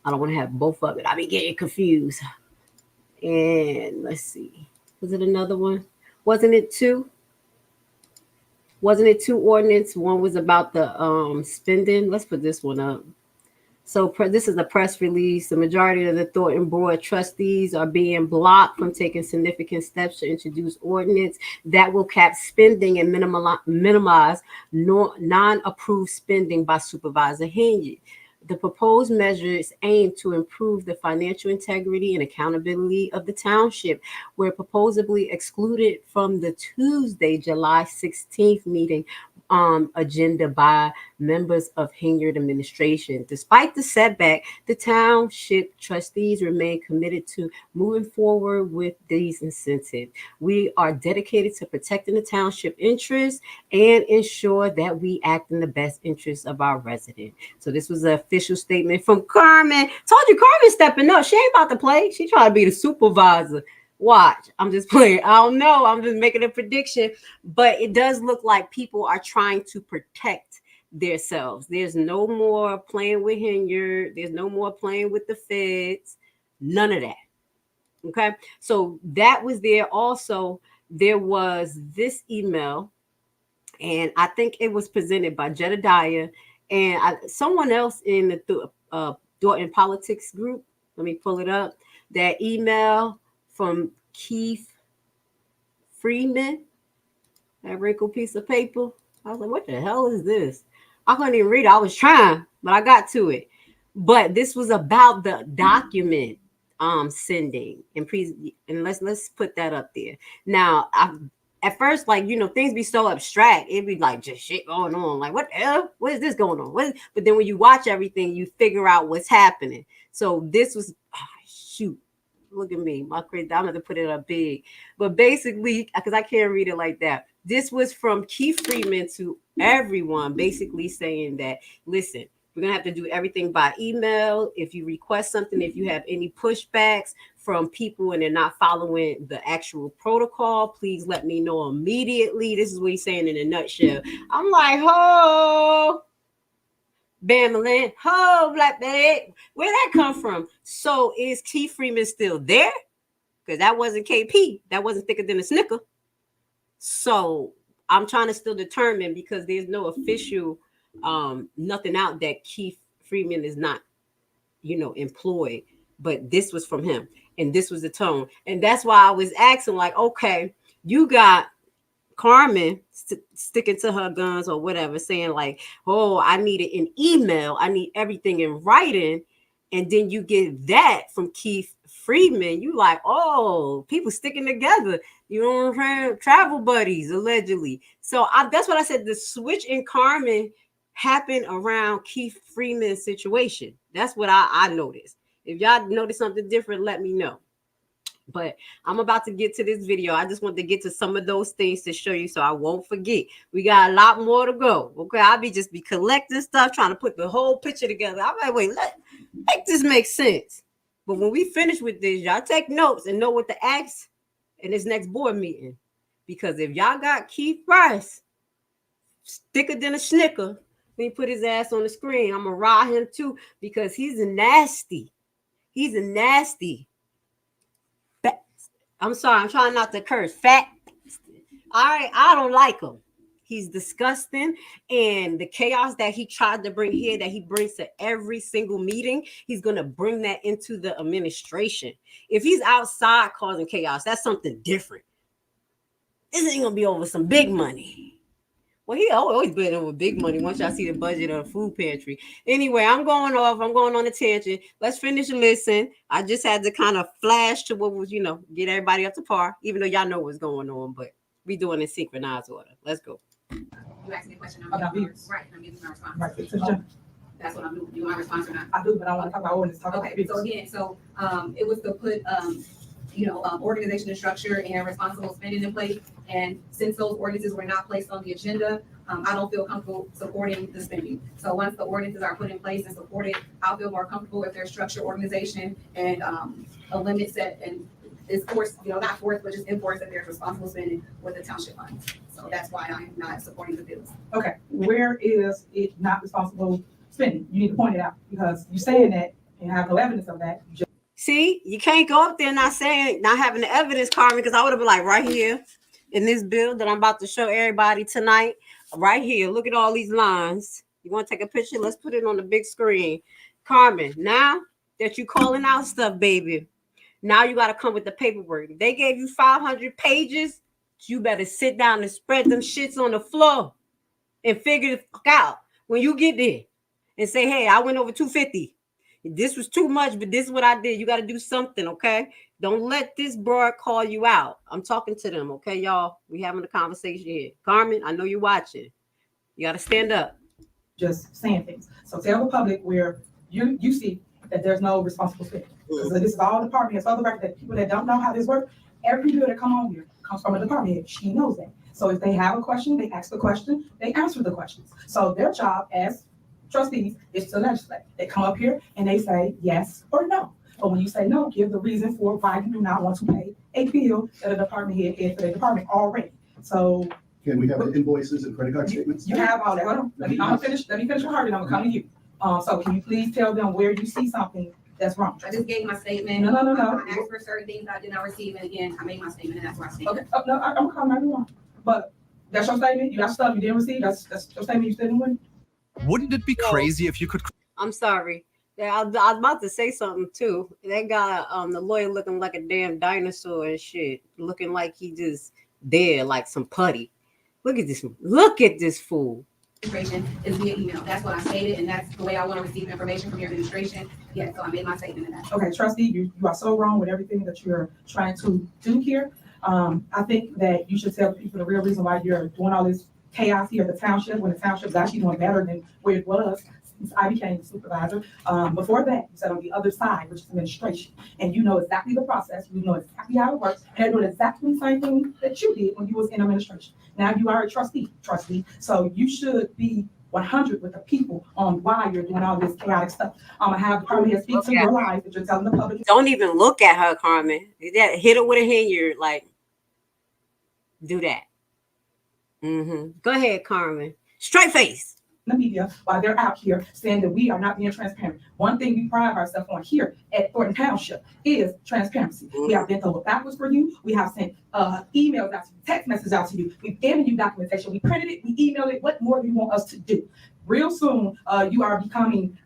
I don't want to have both of it. I be getting confused. And let's see. Was it another one? Wasn't it two? Wasn't it two ordinance? One was about the spending. Let's put this one up. So this is a press release. The majority of the Thornton Board trustees are being blocked from taking significant steps to introduce ordinance that will cap spending and minimize non-approved spending by Supervisor Henyard. The proposed measures aim to improve the financial integrity and accountability of the township, were supposedly excluded from the Tuesday, July 16th meeting agenda by members of Henyard administration. Despite the setback, the township trustees remain committed to moving forward with these incentives. We are dedicated to protecting the township interests and ensure that we act in the best interests of our residents. So this was an official statement from Carmen. Told you Carmen's stepping up. She ain't about to play. She trying to be the supervisor. Watch, I'm just playing. I don't know. I'm just making a prediction, but it does look like people are trying to protect themselves. There's no more playing with Henyard. There's no more playing with the feds. None of that. Okay. So that was there. Also, there was this email, and I think it was presented by Jedediah and someone else in the Dolton Politics group. Let me pull it up. That email from Keith Freeman, that wrinkled piece of paper. I was like, what the hell is this? I couldn't even read it. I was trying, but I got to it. But this was about the document sending and let's put that up there. Now, at first, like, things be so abstract. It'd be like just shit going on. Like, what the hell? What is this going on? But then when you watch everything, you figure out what's happening. So this was, shoot. Look at me, my crazy. I'm going to put it up big, but basically, because I can't read it like that. This was from Keith Freeman to everyone, basically saying that, listen, we're going to have to do everything by email. If you request something, if you have any pushbacks from people and they're not following the actual protocol, please let me know immediately. This is what he's saying in a nutshell. I'm like, ho, Bamaland, ho, Black Bag. Where that come from? So is Keith Freeman still there? Because that wasn't KP. That wasn't thicker than a Snicker. So I'm trying to still determine, because there's no official nothing out that Keith Freeman is not, employed. But this was from him, and this was the tone. And that's why I was asking, like, okay, you got Carmen sticking to her guns or whatever, saying like, oh, I need it in email. I need everything in writing. And then you get that from Keith Freeman. You like, oh, people sticking together. You know what I'm saying? Travel buddies, allegedly. So that's what I said. The switch in Carmen happened around Keith Freeman's situation. That's what I noticed. If y'all notice something different, let me know. But I'm about to get to this video. I just want to get to some of those things to show you so I won't forget. We got a lot more to go. Okay, I'll be collecting stuff, trying to put the whole picture together. I'm like, wait, make this make sense. But when we finish with this, y'all take notes and know what to ask in this next board meeting. Because if y'all got Keith Price, thicker than a Snicker, let me put his ass on the screen. I'm going to ride him too, because he's a nasty. He's a nasty. I'm sorry, I'm trying not to curse. Fat. I don't like him. He's disgusting. And the chaos that he tried to bring here, that he brings to every single meeting, he's going to bring that into the administration. If he's outside causing chaos, that's something different. This ain't going to be over some big money. Well, he always been over big money once y'all see the budget of food pantry. Anyway, I'm going on a tangent. Let's finish and listen. I just had to kind of flash to what was, get everybody up to par, even though y'all know what's going on, but we doing it in synchronized order. Let's go. You asked me a question. I'm giving my response. Right. That's what I'm doing. Do you want my response or not? I do, but I want to talk about ordinance. Okay. So again, it was to put organization and structure and responsible spending in place. And since those ordinances were not placed on the agenda, I don't feel comfortable supporting the spending. So once the ordinances are put in place and supported, I'll feel more comfortable if there's structured organization and a limit set and is forced, not forced, but just enforced that there's responsible spending with the township funds. So that's why I'm not supporting the bills. Okay, where is it not responsible spending? You need to point it out because you're saying that and have no evidence of that. See, you can't go up there not having the evidence, Carmen, because I would have been like right here in this bill that I'm about to show everybody tonight. Right here, look at all these lines. You want to take a picture? Let's put it on the big screen. Carmen, now that you're calling out stuff, baby, now you got to come with the paperwork. They gave you 500 pages. You better sit down and spread them shits on the floor and figure the fuck out when you get there and say, hey, I went over 250. This was too much, but this is what I did. You got to do something, okay? Don't let this broad call you out. I'm talking to them, okay, y'all? We having a conversation here. Carmen, I know you're watching. You got to stand up. Just saying things. So tell the public where you see that there's no responsible spending. So this is all department heads. For the record, that people that don't know how this works, every bill that come on here comes from a department head. She knows that. So if they have a question, they ask the question, they answer the questions. So their job as trustees is to legislate. They come up here and they say yes or no. But when you say no, give the reason for why you do not want to pay a bill that a department head is for the department already. So can we have the invoices and credit card statements? You have all that. Hold on. Let me finish your heart and I'm gonna come to you. So can you please tell them where you see something that's wrong? I just gave my statement. No. I asked for certain things I did not receive, and again, I made my statement, and that's where I stand. Okay. No, I'm calling everyone. But that's your statement. You got stuff you didn't receive. That's your statement. You still didn't win. Wouldn't it be crazy if you could? I'm sorry. Yeah, I was about to say something too. That guy, the lawyer, looking like a damn dinosaur and shit, looking like he just dead, like some putty. Look at this. Look at this fool. Information is via email. That's what I stated, and that's the way I want to receive information from your administration. Yeah, so I made my statement in that. Okay, trustee, you are so wrong with everything that you're trying to do here. I think that you should tell people the real reason why you're doing all this chaos here at the township, when the township is actually doing better than where it was since I became supervisor. Before that, you said on the other side, which is administration, and you know exactly the process, you know exactly how it works, and they're doing exactly the same thing that you did when you was in administration. Now you are a trustee, so you should be 100 with the people on why you're doing all this chaotic stuff. I'm gonna have Carmen here speak to your life that you're telling the public. Don't even look at her, Carmen. Hit her with a Henyard, like, do that. Go ahead, Carmen. Straight face. The media, while they're out here saying that we are not being transparent. One thing we pride ourselves on here at Thornton Township is transparency. We have been over backwards for you. We have sent emails out to you, text messages out to you. We've given you documentation. We printed it. We emailed it. What more do you want us to do? Real soon, you are becoming,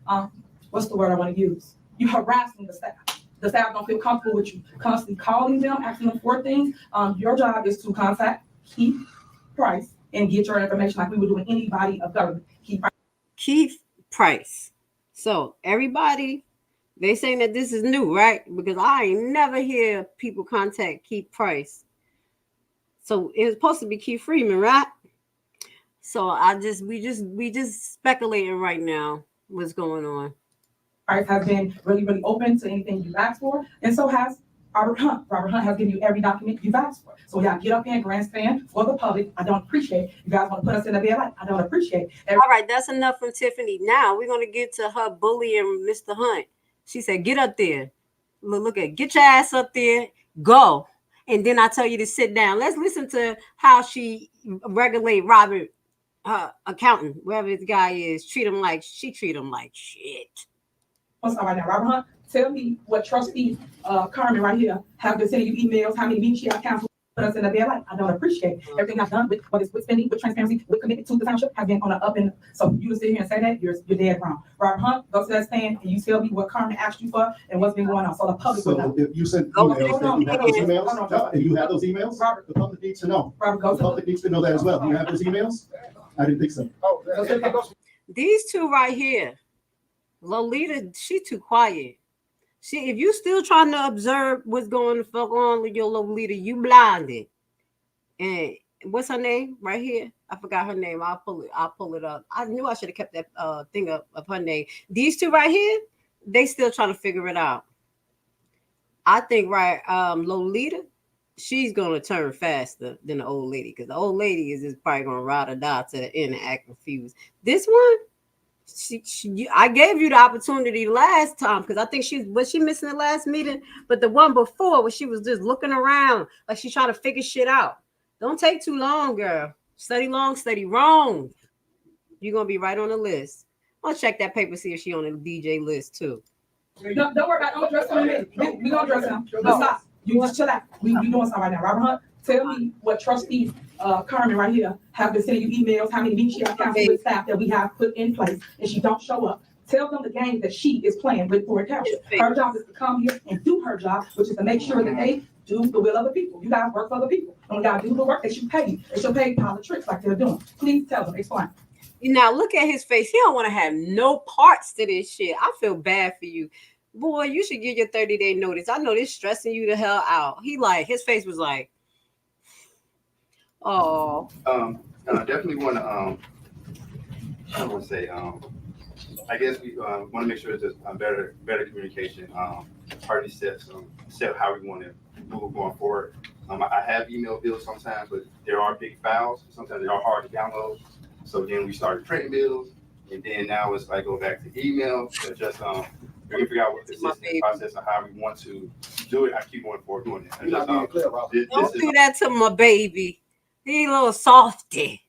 what's the word I want to use? You're harassing the staff. The staff don't feel comfortable with you constantly calling them, asking them for things. Your job is to contact Keith Price and get your information like we would do with any body of government. Keith Price. So everybody, they saying that this is new, right? Because I ain't never hear people contact Keith Price. So it was supposed to be Keith Freeman, right? So we just speculating right now what's going on. Price has been really, really open to anything you've asked for, and so has Robert Hunt. Robert Hunt has given you every document you've asked for. So we got to get up here and grandstand for the public. I don't appreciate it. You guys want to put us in a bed like I don't appreciate it. All right, that's enough from Tiffany. Now we're going to get to her bullying Mr. Hunt. She said, get up there. Get your ass up there. Go. And then I tell you to sit down. Let's listen to how she regulate Robert, accountant, wherever this guy is, treat him like shit. What's all right now, Robert Hunt? Tell me what trustee Carmen right here have been sending you emails, how many meetings she has canceled, put us in the bed like I don't appreciate it. Everything I've done with spending, with transparency, with commitment to the township has been on the up and so you to sit here and say that you're dead wrong. Robert Hunt, go to that stand and you tell me what Carmen asked you for and what's been going on. So the public will know. If you sent emails, and you have those emails, Robert, the public needs to know. Robert, the public needs to know that as well. Do you have those emails? I didn't think so. These two right here, Lolita, she too quiet. If you still trying to observe what's going the fuck on with your Lolita, you blinded. And what's her name right here? I forgot her name. I'll pull it up. I knew I should have kept that thing up of her name. These two right here, they still trying to figure it out. I think Lolita she's gonna turn faster than the old lady, because the old lady is just probably gonna ride or die to the end and act confused. This one, I gave you the opportunity last time because I think she missing the last meeting, but the one before where she was just looking around like she's trying to figure shit out. Don't take too long, girl. Study long, study wrong. You're gonna be right on the list. I'll check that paper, see if she on the DJ list too. Don't worry about it. I'm gonna dress him in a minute. We gonna dress him. No, stop. You just chill out. We doing something right now. Robert Hunt, tell me what trustees, Carmen right here, have been sending you emails, how many meetings she has counseled with staff that we have put in place, and she don't show up. Tell them the game that she is playing with Thornton Township. Her job is to come here and do her job, which is to make sure that they do the will of the people. You guys work for other people. And when y'all do the work, they should pay you. They should pay politics like they're doing. Please tell them. Explain. Now look at his face. He don't want to have no parts to this shit. I feel bad for you. Boy, you should get your 30-day notice. I know this stressing you the hell out. His face was like, oh. Definitely want to, I want to say, I guess we want to make sure there's better communication. Party steps, set how we want to move going forward. I have email bills sometimes, but there are big files. Sometimes they are hard to download. So then we started printing bills, and then now it's like go back to email. So just we can figure out what the system process and how we want to do it. I keep going forward doing it. Don't do that to my baby. He a little softy.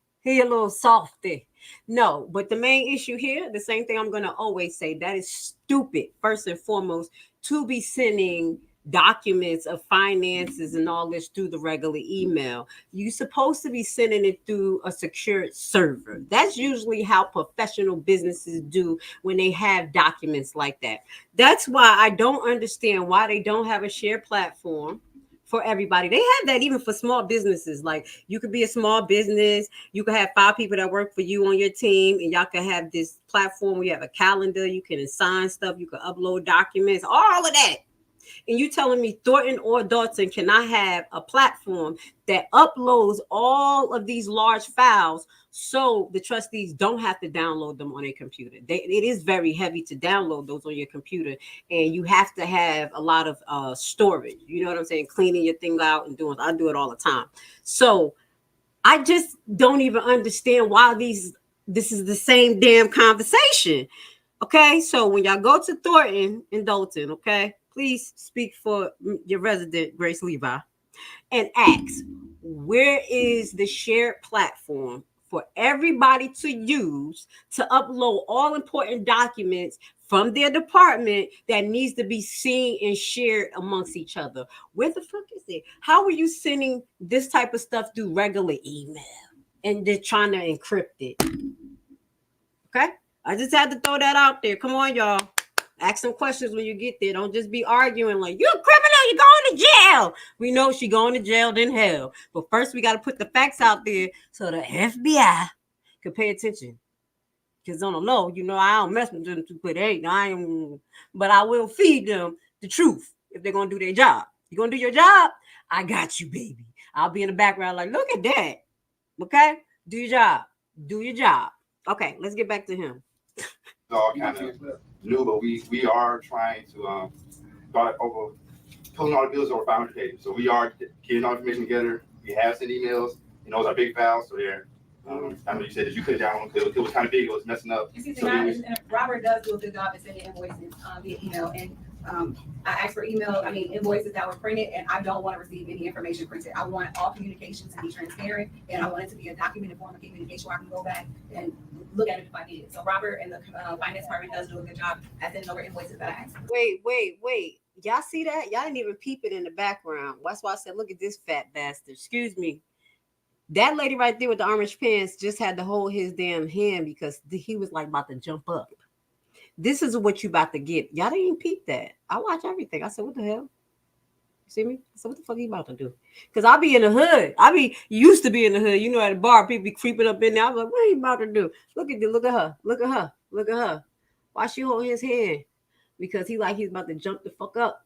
No, but the main issue here, the same thing I'm going to always say, that is stupid, first and foremost, to be sending documents of finances and all this through the regular email. You're supposed to be sending it through a secured server. That's usually how professional businesses do when they have documents like that. That's why I don't understand why they don't have a shared platform for everybody. They have that even for small businesses. Like you could be a small business, you could have 5 people that work for you on your team, and y'all can have this platform where you have a calendar, you can assign stuff, you can upload documents, all of that. And you telling me Thornton or Dolton cannot have a platform that uploads all of these large files so the trustees don't have to download them on a computer. It is very heavy to download those on your computer, and you have to have a lot of storage. You know what I'm saying? Cleaning your thing out and doing. I do it all the time. So I just don't even understand why this is the same damn conversation. Okay, so when y'all go to Thornton and Dolton, okay, please speak for your resident, Grace Levi, and ask, where is the shared platform for everybody to use to upload all important documents from their department that needs to be seen and shared amongst each other? Where the fuck is it? How are you sending this type of stuff through regular email and they're trying to encrypt it? Okay, I just had to throw that out there. Come on, y'all. Ask some questions when you get there. Don't just be arguing like, you're a criminal, you're going to jail. We know she going to jail, then hell. But first, we got to put the facts out there so the FBI can pay attention. Because on the low, you know, I don't mess with them too quick. But I will feed them the truth if they're going to do their job. You're going to do your job? I got you, baby. I'll be in the background like, look at that. Okay? Do your job. Do your job. Okay, let's get back to him. All kind of new, but we are trying to start over pulling all the bills over 500 pages. So we are getting all information together. We have sent emails. You know, those are big files, so they're. I know you said that you could download it. It was kind of big. It was messing up. Robert does do a good job at sending invoices via email, and I asked for invoices that were printed, and I don't want to receive any information printed. I want all communication to be transparent, and I want it to be a documented form of communication where I can go back and look at it if I need it. So Robert and the finance department does do a good job at sending over invoices that I asked for. Wait. Y'all see that? Y'all didn't even peep it in the background. That's why I said, look at this fat bastard. Excuse me. That lady right there with the orange pants just had to hold his damn hand because he was like about to jump up. This is what you about to get. Y'all didn't even peep that. I watch everything. I said, what the hell? You see me? I said, what the fuck he about to do? Because I'll be in the hood. Used to be in the hood. You know, at the bar, people be creeping up in there. I was like, what are you about to do? Look at her. Why she hold his hand? Because he's about to jump the fuck up.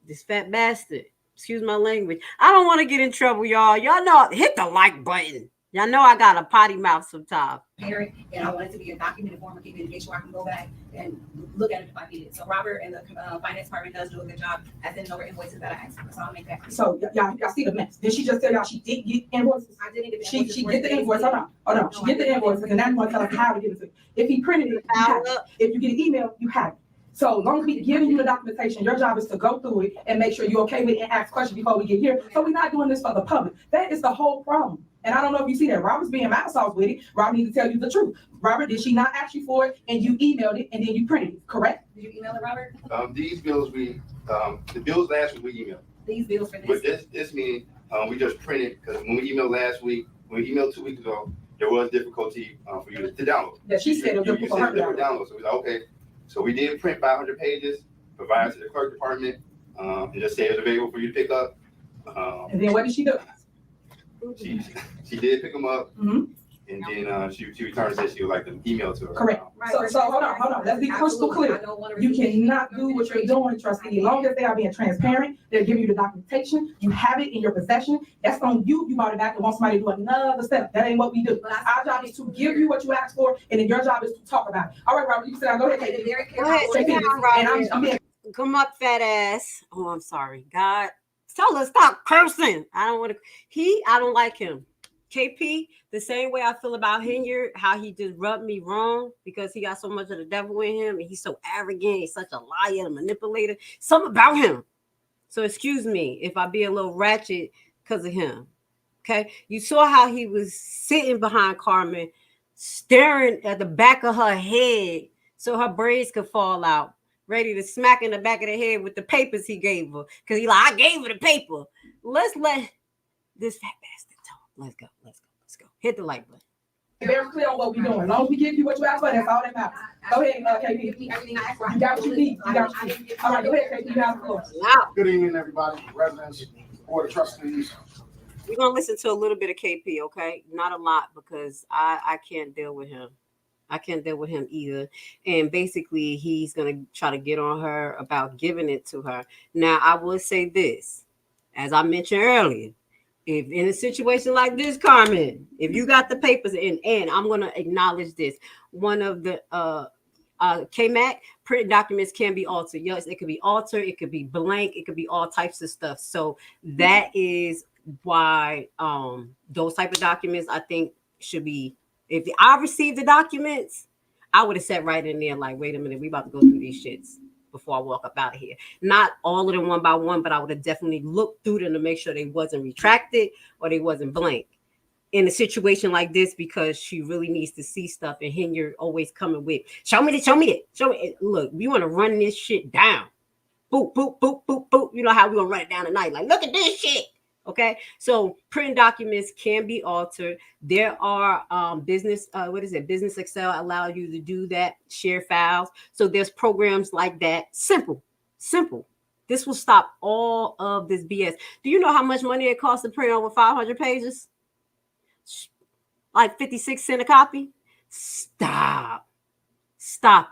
This fat bastard. Excuse my language. I don't want to get in trouble, y'all. Y'all know, hit the like button. Y'all know I got a potty mouth sometimes. Parent, and I want it to be a documented form of communication where I can go back and look at it if I need it. So Robert and the finance department does do a good job at sending over invoices that I asked for. So I'll make that clear. So y'all see the mess. Did she just tell y'all she did get invoices? I didn't get the She invoices. get the invoice. Hold on. She get the invoices, and now you want to tell us how to give it to you. If he printed it, you have it. If you get an email, you have it. So long as we giving you the documentation, your job is to go through it and make sure you're okay with it and ask questions before we get here. So we're not doing this for the public. That is the whole problem. And I don't know if you see that. Robert's being mouth sauce with it. Robert needs to tell you the truth. Robert, did she not ask you for it and you emailed it and then you printed it, correct? Did you email it, Robert? These bills the bills last week we emailed. These bills for this. But this meeting, we just printed, because when we emailed last week, when we emailed 2 weeks ago, there was difficulty for you to download. Yeah, she said it was you for her said it was download. So we was like, okay. So we did print 500 pages, provide to the clerk department, and just say it's available for you to pick up. And then what did she do? She did pick them up, and then she returned and said she would like to email to her. Correct. So hold on. Let's be crystal clear. You cannot do what you're doing, trustee. As long as they are being transparent, they're giving you the documentation, you have it in your possession. That's on you. You brought it back and want somebody to do another step. That ain't what we do. Our job is to give you what you asked for, and then your job is to talk about it. All right, Robert, you sit down. Go ahead, Katie. Go ahead, I'm being... Come up, fat ass. Oh, I'm sorry. God, tell her stop cursing. I don't like him. KP, the same way I feel about Henyard, how he just rubbed me wrong because he got so much of the devil in him and he's so arrogant, he's such a liar, a manipulator, something about him. So excuse me if I be a little ratchet because of him. Okay, you saw how he was sitting behind Carmen, staring at the back of her head so her braids could fall out, ready to smack in the back of the head with the papers he gave her. Because he like, I gave her the paper. Let's let this fat bastard talk. Let's go. Hit the like button. Very clear on what we're doing. As long as we give you what you asked for, that's all that matters. Go ahead, KP. Everything I asked for. You got what you need. All right, go ahead, KP. You have the floor. Good evening, everybody, residents, board of trustees. We're going to listen to a little bit of KP, okay? Not a lot, because I can't deal with him. I can't deal with him either. And basically, he's going to try to get on her about giving it to her. Now, I will say this. As I mentioned earlier, if in a situation like this, Carmen, if you got the papers, and I'm going to acknowledge this, one of the KMAC print documents can be altered. Yes, it could be altered. It could be blank. It could be all types of stuff. So that is why those type of documents, I think, should be, if I received the documents, I would have sat right in there like, wait a minute, we about to go through these shits before I walk up out of here. Not all of them one by one, but I would have definitely looked through them to make sure they wasn't retracted or they wasn't blank in a situation like this, because she really needs to see stuff. And Henyard always coming with, show me it. Look, we want to run this shit down. Boop, boop, boop, boop, boop. You know how we gonna run it down tonight. Like, look at this shit. Okay, so print documents can be altered. There are business Excel allow you to do that, share files. So there's programs like that. Simple. This will stop all of this BS. Do you know how much money it costs to print over 500 pages? Like 56 cents a copy? Stop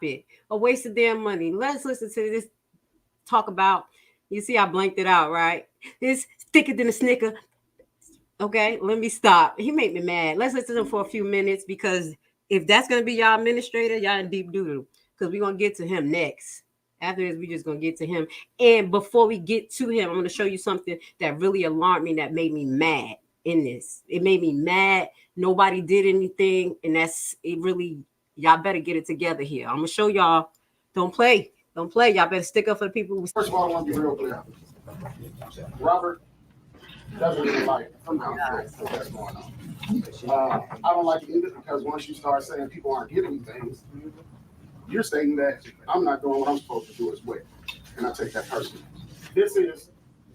it. A waste of damn money. Let's listen to this. Talk about, you see I blanked it out, right? This thicker than a snicker. Okay, let me stop. He made me mad. Let's listen to him for a few minutes, because if that's going to be y'all administrator, y'all in deep doo-doo, because we're going to get to him next. After this, we're just going to get to him. And before we get to him, I'm going to show you something that really alarmed me, that made me mad in this. It made me mad. Nobody did anything. And that's it. Really, y'all better get it together here. I'm going to show y'all. Don't play. Y'all better stick up for the people who... First of all, I want to be real clear. Robert doesn't really like it. That's going on. I don't like it either, because once you start saying people aren't getting things, you're stating that I'm not doing what I'm supposed to do as well. And I take that personally. This is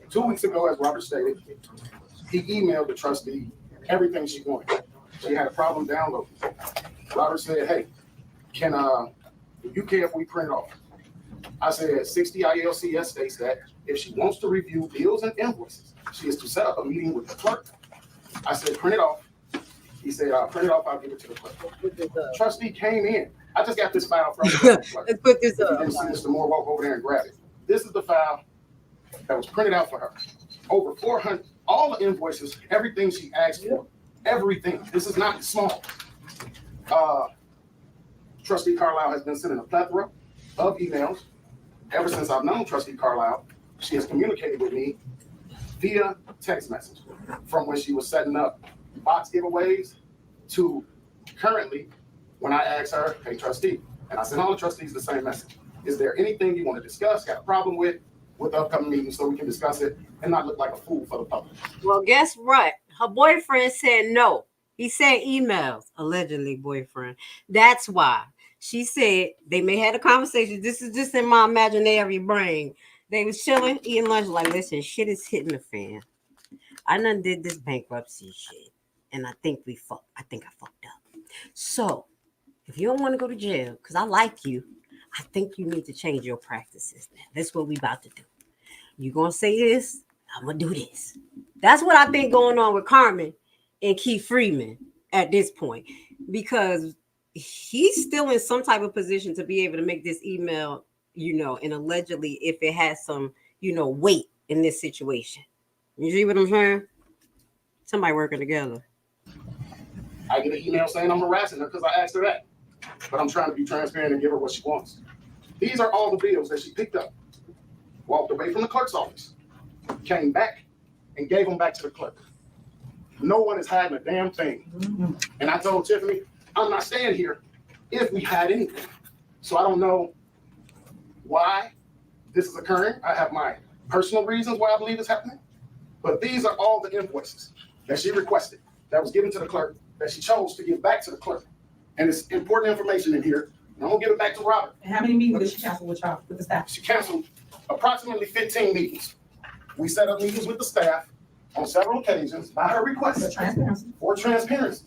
2 weeks ago, as Robert stated, he emailed the trustee everything she wanted. She had a problem downloading. Robert said, hey, you care if we print it off? I said 60 ILCS states that if she wants to review bills and invoices, she is to set up a meeting with the clerk. I said, print it off. He said, I'll print it off, I'll give it to the clerk. Trustee came in. I just got this file from the clerk. Let's put this up. If you didn't see Mr. Moore, walk over there and grab it. This is the file that was printed out for her. Over 400, all the invoices, everything she asked for, everything. This is not small. Trustee Carlisle has been sending a plethora of emails ever since I've known Trustee Carlisle. She has communicated with me via text message from when she was setting up box giveaways to currently when I asked her, hey, trustee, and I sent all the trustees the same message. Is there anything you want to discuss, got a problem with the upcoming meeting so we can discuss it and not look like a fool for the public? Well, guess what? Her boyfriend said no. He said emails, allegedly boyfriend. That's why. She said they may have a conversation. This is just in my imaginary brain. They was chilling, eating lunch, like, listen, shit is hitting the fan. I done did this bankruptcy shit, and I think I fucked up. So, if you don't want to go to jail, because I like you, I think you need to change your practices now. That's what we about to do. You gonna say this, I'm gonna do this. That's what I think going on with Carmen and Keith Freeman at this point, because he's still in some type of position to be able to make this email, and allegedly if it has some, weight in this situation. You see what I'm saying? Somebody working together. I get an email saying I'm harassing her because I asked her that. But I'm trying to be transparent and give her what she wants. These are all the bills that she picked up, walked away from the clerk's office, came back, and gave them back to the clerk. No one is hiding a damn thing. And I told Tiffany, I'm not staying here if we hide anything. So I don't know why this is occurring. I have my personal reasons why I believe it's happening. But these are all the invoices that she requested, that was given to the clerk, that she chose to give back to the clerk. And it's important information in here. And I'm gonna give it back to Robert. And how many meetings did she cancel with y'all, with the staff? She canceled approximately 15 meetings. We set up meetings with the staff on several occasions by her request. For transparency.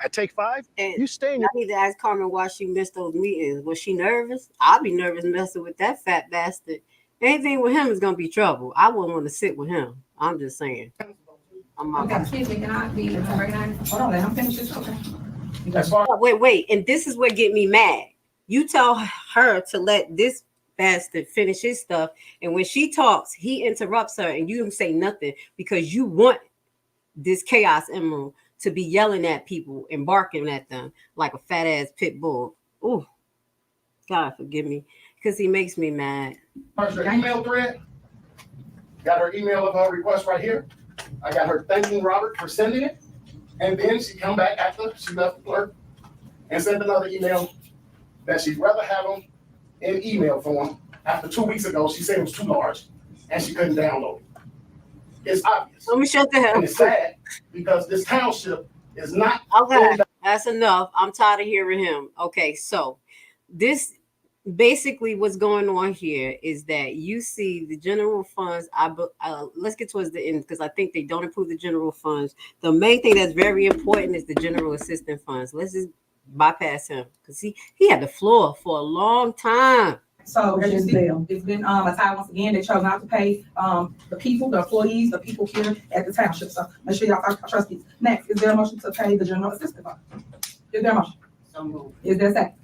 At Take 5, you stay in I need to ask Carmen why she missed those meetings. Was she nervous? I'll be nervous messing with that fat bastard. Anything with him is gonna be trouble. I wouldn't want to sit with him. I'm just saying. Excuse me, can I be recognized? Hold on, let him finish this. Okay. Wait, and this is what get me mad. You tell her to let this bastard finish his stuff, and when she talks, he interrupts her, and you don't say nothing because you want this chaos emerald to be yelling at people and barking at them like a fat ass pit bull. Ooh, God forgive me, because he makes me mad. Her email thread. Got her email of her request right here. I got her thanking Robert for sending it. And then she come back after she left the clerk and sent another email that she'd rather have them in email form. After 2 weeks ago, she said it was too large and she couldn't download it. It's obvious. Let me shut the hell up. And it's sad because this township is not. Okay, that's enough. I'm tired of hearing him. Okay, so this basically what's going on here is that you see the general funds. Let's get towards the end because I think they don't approve the general funds. The main thing that's very important is the general assistance funds. Let's just bypass him because he had the floor for a long time. So as you see, it's been a time once again they chose not to pay the people, the employees, the people here at the township. So make sure y'all talk to trustees. Next, is there a motion to pay the general assistance fund? Is there a motion? So moved. Is there a second?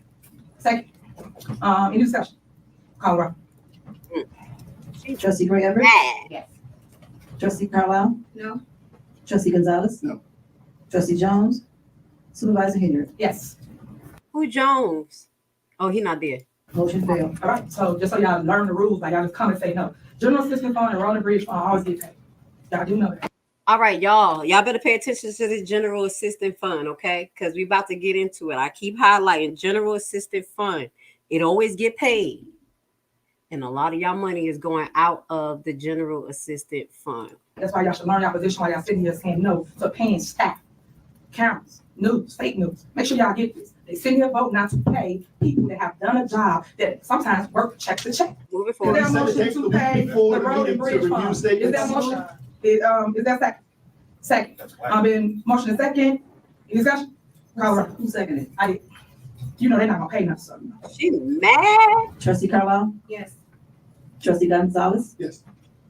Second. Any discussion? Call roll. Trustee Gray Everett? Yes. Trustee Carlisle? No. Trustee Gonzalez? No. Trustee Jones? Supervisor Henyard? Yes. Who Jones? Oh, he not there. Motion failed. All right. So just so y'all learn the rules, like y'all just come and say no. General assistance fund and road and bridge fund always get paid. Y'all do know that. All right, y'all better pay attention to the general assistance fund, okay? Because we about to get into it. I keep highlighting general assistance fund. It always get paid. And a lot of y'all money is going out of the general assistance fund. That's why y'all should learn y'all position while y'all sitting here saying no to paying staff, cameras, news, fake news. Make sure y'all get this. They sitting here voting not to pay people that have done a job that sometimes work check to check. Moving Is there a forward. motion to pay the road and bridge fund? Is there a motion? Is that second? Second. Been motion and second. Any discussion? Call roll. Who seconded? I did. You know they're not gonna pay nothing. So. She mad. Trustee Carlisle? Yes. Trustee Gonzalez? Yes.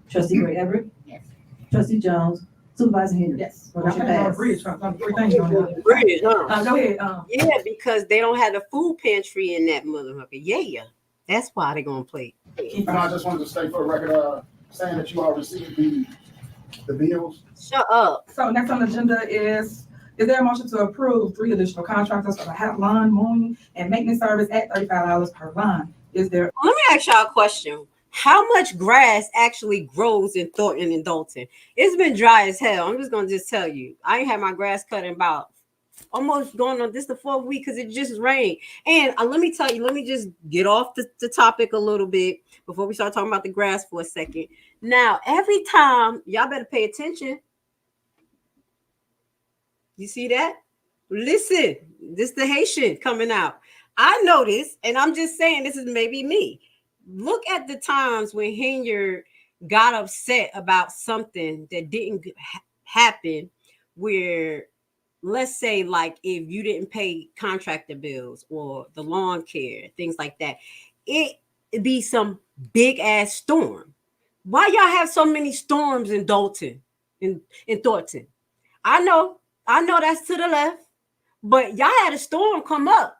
Trustee Gray Everett? Yes. Trustee Jones? Supervisor Henyard? Yes. Motion Y'all pay the passed. bridge fund. Three things on there. Bridge, huh? Go ahead. Yeah, because they don't have the food pantry in that motherfucker. Yeah. That's why they're gonna play. And I just wanted to state for the record, saying that you all received the bills. Shut up. So next on the agenda is Is there a motion to approve 3 additional contractors for the lawn mowing and maintenance service at $35 per lawn? Is there? Let me ask y'all a question. How much grass actually grows in Thornton and Dolton? It's been dry as hell. I'm just gonna tell you. I ain't had my grass cut in about almost going on this the 4th week because it just rained. And let me tell you, let me just get off the topic a little bit before we start talking about the grass for a second. Now, every time, y'all better pay attention. You see that? Listen, this the Haitian coming out. I noticed, and I'm just saying this is maybe me. Look at the times when Henyard got upset about something that didn't happen, where, let's say, like if you didn't pay contractor bills or the lawn care, things like that, it'd be some big ass storm. Why y'all have so many storms in Dolton, in Thornton? I know that's to the left, but y'all had a storm come up,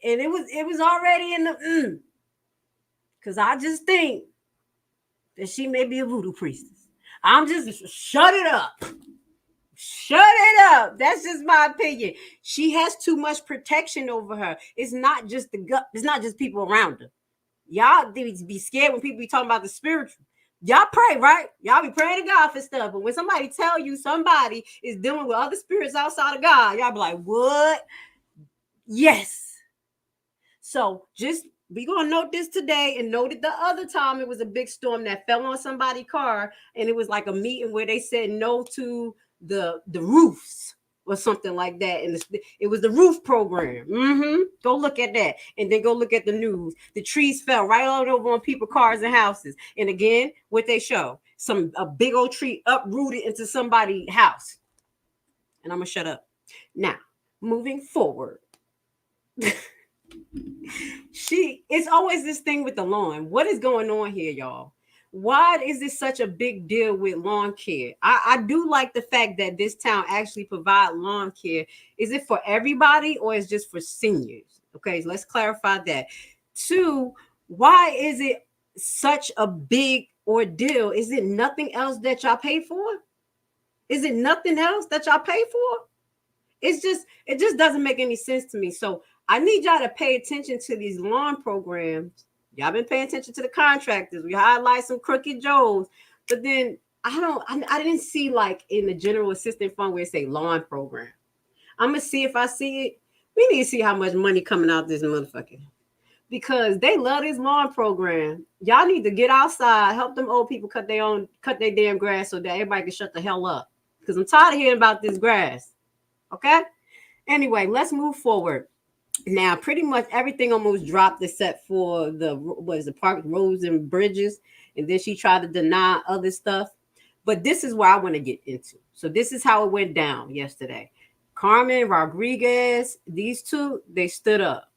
and it was already in the because I just think that she may be a voodoo priestess. I'm just shut it up. Shut it up. That's just my opinion. She has too much protection over her. It's not just the gut. It's not just people around her. Y'all be scared when people be talking about the spiritual. Y'all pray, right? Y'all be praying to God for stuff. But when somebody tell you somebody is dealing with other spirits outside of God, y'all be like, what? Yes. So just we gonna note this today and note it the other time. It was a big storm that fell on somebody's car, and it was like a meeting where they said no to the roofs or something like that. And it was the roof program. Go look at that, and then go look at the news. The trees fell right all over on people's cars and houses. And again, what they show, a big old tree uprooted into somebody's house. And I'm gonna shut up now. Moving forward. It's always this thing with the lawn. What is going on here, y'all? Why is this such a big deal with lawn care? I do like the fact that this town actually provide lawn care. Is it for everybody or is it just for seniors? Okay, so let's clarify that. 2, why is it such a big ordeal? Is it nothing else that y'all pay for? Is it nothing else that y'all pay for? It just doesn't make any sense to me. So I need y'all to pay attention to these lawn programs. Y'all been paying attention to the contractors. We highlight some crooked Joes, but then I didn't see like in the general assistance fund where it say lawn program. I'm gonna see if I see it. We need to see how much money coming out this motherfucker, because they love this lawn program. Y'all need to get outside, help them old people cut their damn grass so that everybody can shut the hell up. Because I'm tired of hearing about this grass. Okay. Anyway, let's move forward. Now, pretty much everything almost dropped except for the park, roads and bridges. And then she tried to deny other stuff. But this is where I want to get into. So this is how it went down yesterday. Carmen Rodriguez, these two, they stood up.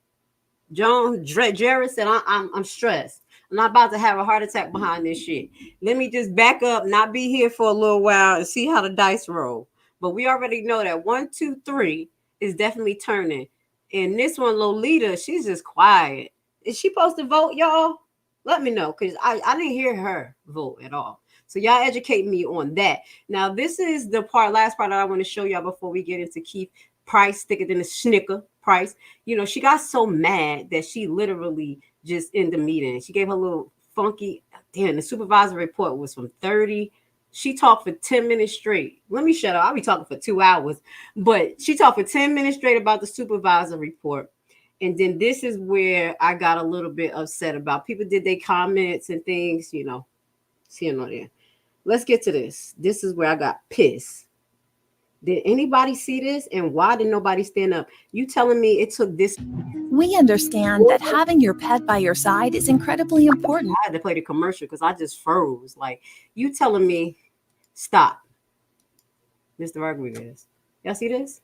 Jared said, I'm stressed. I'm not about to have a heart attack behind this shit. Let me just back up, not be here for a little while and see how the dice roll. But we already know that 1, 2, 3 is definitely turning. And this one, Lolita, she's just quiet. Is she supposed to vote, y'all? Let me know, because I didn't hear her vote at all. So y'all educate me on that. Now, this is the last part that I want to show y'all before we get into Keith Price, thicker than a snicker Price. You know, she got so mad that she literally just in the meeting. She gave her little funky, damn, the supervisor report was from 30. She talked for 10 minutes straight. Let me shut up. I'll be talking for 2 hours. But she talked for 10 minutes straight about the supervisor report. And then this is where I got a little bit upset about. People did their comments and things, you know. See on there. Let's get to this. This is where I got pissed. Did anybody see this? And why did nobody stand up? You telling me it took this? We understand that having your pet by your side is incredibly important. I had to play the commercial because I just froze. Like, you telling me, stop. Mr. Rodriguez. Y'all see this?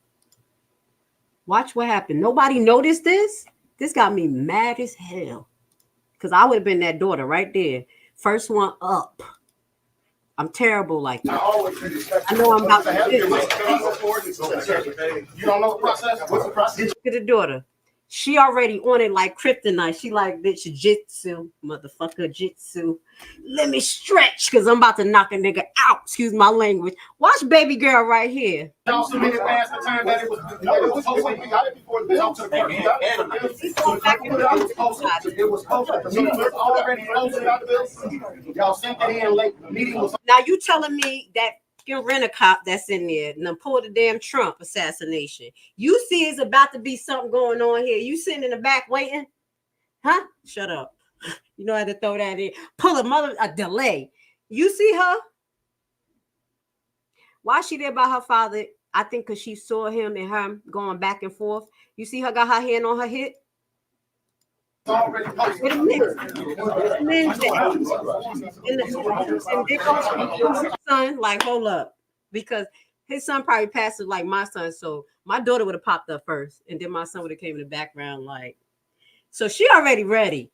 Watch what happened. Nobody noticed this? This got me mad as hell. Because I would have been that daughter right there. First one up. I'm terrible like that. I know I'm about to do this. You don't know the process? What's the process? Look at the daughter. She already on it like kryptonite. She like, bitch, jitsu, motherfucker, jitsu. Let me stretch, because I'm about to knock a nigga out. Excuse my language. Watch baby girl right here. Y'all submitted past the time that it was. No, it was posted. We got it before the jump to the court. We got it. It was posted. The meeting was already posted out the. Y'all sent it in late. The meeting was. Now you telling me that you rent a cop that's in there and then pull the damn Trump assassination. You see it's about to be something going on here. You sitting in the back waiting? Huh? Shut up. You know how to throw that in. Pull a delay. You see her? Why she there by her father? I think because she saw him and her going back and forth. You see her got her hand on her hip? Wait a minute. Son, like, hold up, because his son probably passed it like my son. So my daughter would have popped up first, and then my son would have came in the background. Like, so she already ready.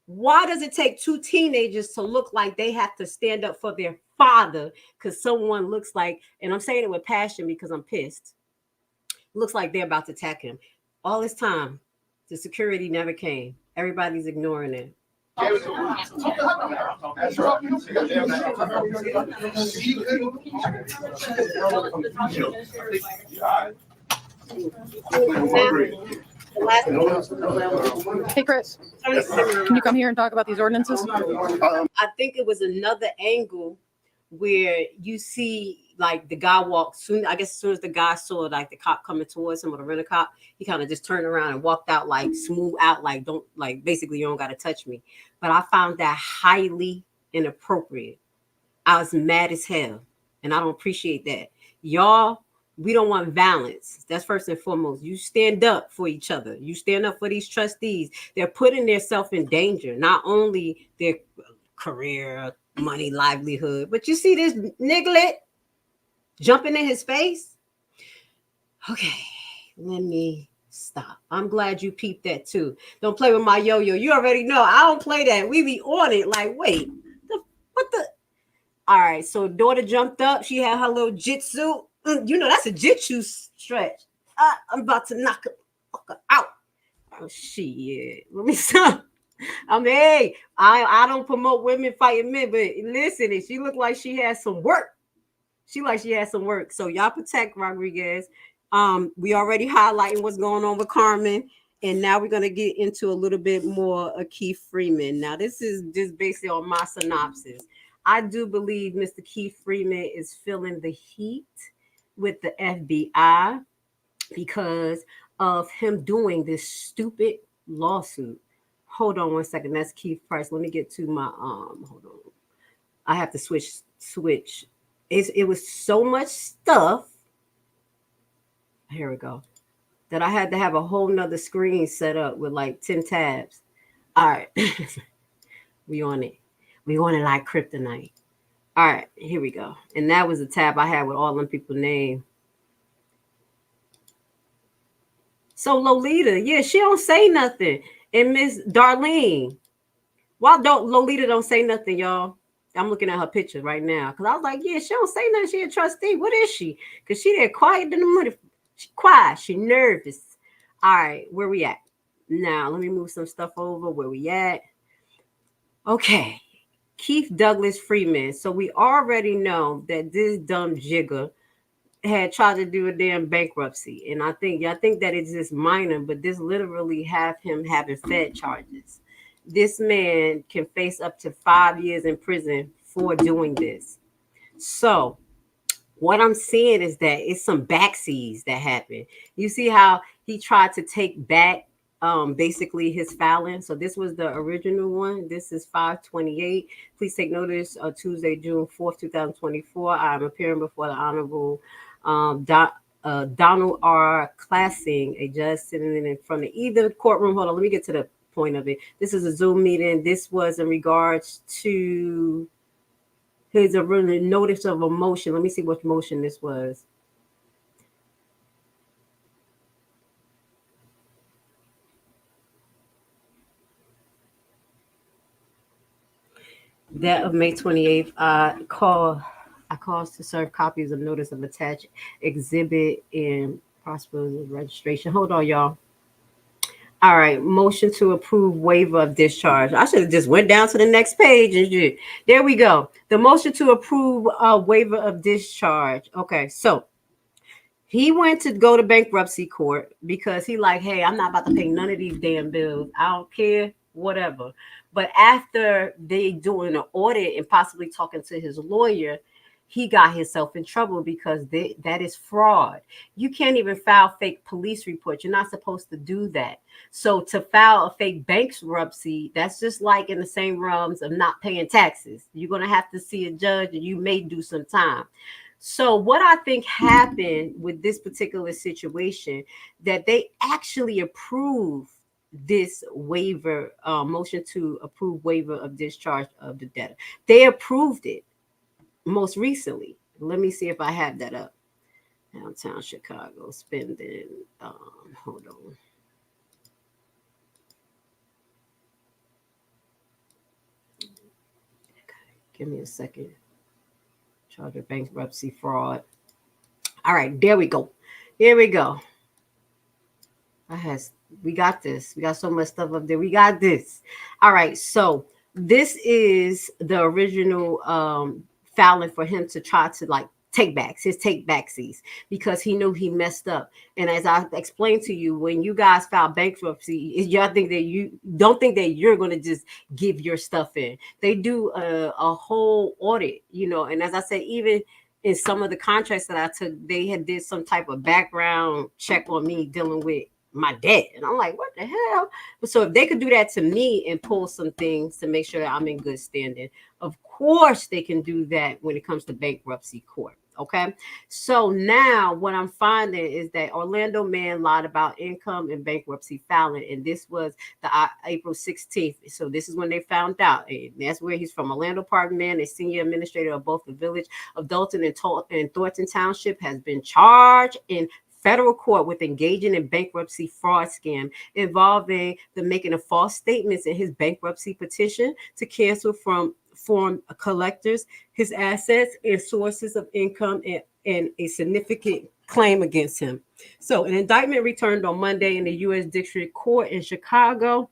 Why does it take two teenagers to look like they have to stand up for their father? Because someone looks like, and I'm saying it with passion because I'm pissed. Looks like they're about to attack him. All this time. The security never came. Everybody's ignoring it. Hey, Chris, can you come here and talk about these ordinances? I think it was another angle where you see like the guy walked soon. I guess as soon as the guy saw like the cop coming towards him or the rent a cop, he kind of just turned around and walked out, like smooth out, like don't, like basically you don't got to touch me. But I found that highly inappropriate. I was mad as hell, and I don't appreciate that. Y'all, we don't want violence. That's first and foremost. You stand up for each other. You stand up for these trustees. They're putting themselves in danger, not only their career, money, livelihood, but you see this niglet jumping in his face. Okay, let me stop. I'm glad you peeped that too. Don't play with my yo-yo. You already know I don't play that. We be on it. Like, wait, what the? All right, so daughter jumped up. She had her little jitsu. You know that's a jitsu stretch. I'm about to knock her out. Oh shit! Let me stop. I mean, hey, I don't promote women fighting men, but listen, she looked like she had some work. She had some work. So y'all protect Rodriguez. We already highlighting what's going on with Carmen, and now we're gonna get into a little bit more of Keith Freeman. Now, this is just basically on my synopsis. I do believe Mr. Keith Freeman is feeling the heat with the FBI because of him doing this stupid lawsuit. Hold on one second. That's Keith Price. Let me get to my hold on. I have to switch. It was so much stuff. Here we go. That I had to have a whole nother screen set up with like 10 tabs. All right. We on it. We on it like kryptonite. All right, here we go. And that was the tab I had with all them people named. So Lolita, yeah, she don't say nothing. And Miss Darlene, why don't Lolita don't say nothing, y'all? I'm looking at her picture right now because I was like, yeah, she don't say nothing. She a trustee. What is she? Because she there quiet in the money. She quiet. She nervous. All right, where we at? Now, let me move some stuff over. Where we at? Okay. Keith Douglas Freeman. So we already know that this dumb jigger had tried to do a damn bankruptcy. And I think that it's just minor, but this literally have him having Fed charges. This man can face up to 5 years in prison for doing this. So what I'm seeing is that it's some backseas that happened. You see how he tried to take back basically his filing. So this was the original one. This is 528. Please take notice Tuesday, June 4th, 2024. I'm appearing before the Honorable Donald R. Classing, a judge sitting in front of either courtroom. Hold on, let me get to the point of it. This is a Zoom meeting. This was in regards to his notice of a motion. Let me see what motion this was. That of May 28th, I caused to serve copies of notice of attached exhibit in possible registration. Hold on, y'all. All right, motion to approve waiver of discharge. I should have just went down to the next page and shit. There we go. The motion to approve a waiver of discharge. Okay, so he went to go to bankruptcy court because he like, hey, I'm not about to pay none of these damn bills. I don't care, whatever. But after they doing an audit and possibly talking to his lawyer, he got himself in trouble because that is fraud. You can't even file fake police reports. You're not supposed to do that. So to file a fake bankruptcy, that's just like in the same realms of not paying taxes. You're going to have to see a judge and you may do some time. So what I think happened with this particular situation, that they actually approved this waiver, motion to approve waiver of discharge of the debtor. They approved it most recently. Let me see if I have that up. Downtown Chicago spending. Hold on. Okay, give me a second. Charge of bankruptcy fraud. All right, there we go. Here we go. We got this. We got so much stuff up there. We got this. All right, so this is the original filing for him to try to like take backsies because he knew he messed up. And as I explained to you, when you guys file bankruptcy, y'all think that you don't think that you're going to just give your stuff in. They do a whole audit, you know. And as I said, even in some of the contracts that I took, they had did some type of background check on me dealing with my debt. And I'm like, what the hell? So if they could do that to me and pull some things to make sure that I'm in good standing, of course they can do that when it comes to bankruptcy court. Okay. So now what I'm finding is that Orlando man lied about income and bankruptcy filing. And this was the April 16th. So this is when they found out. And that's where he's from. Orlando Park man, a senior administrator of both the village of Dolton and Thornton Township, has been charged in federal court with engaging in bankruptcy fraud scam involving the making of false statements in his bankruptcy petition to cancel from foreign collectors his assets and sources of income and a significant claim against him. So an indictment returned on Monday in the U.S. District Court in Chicago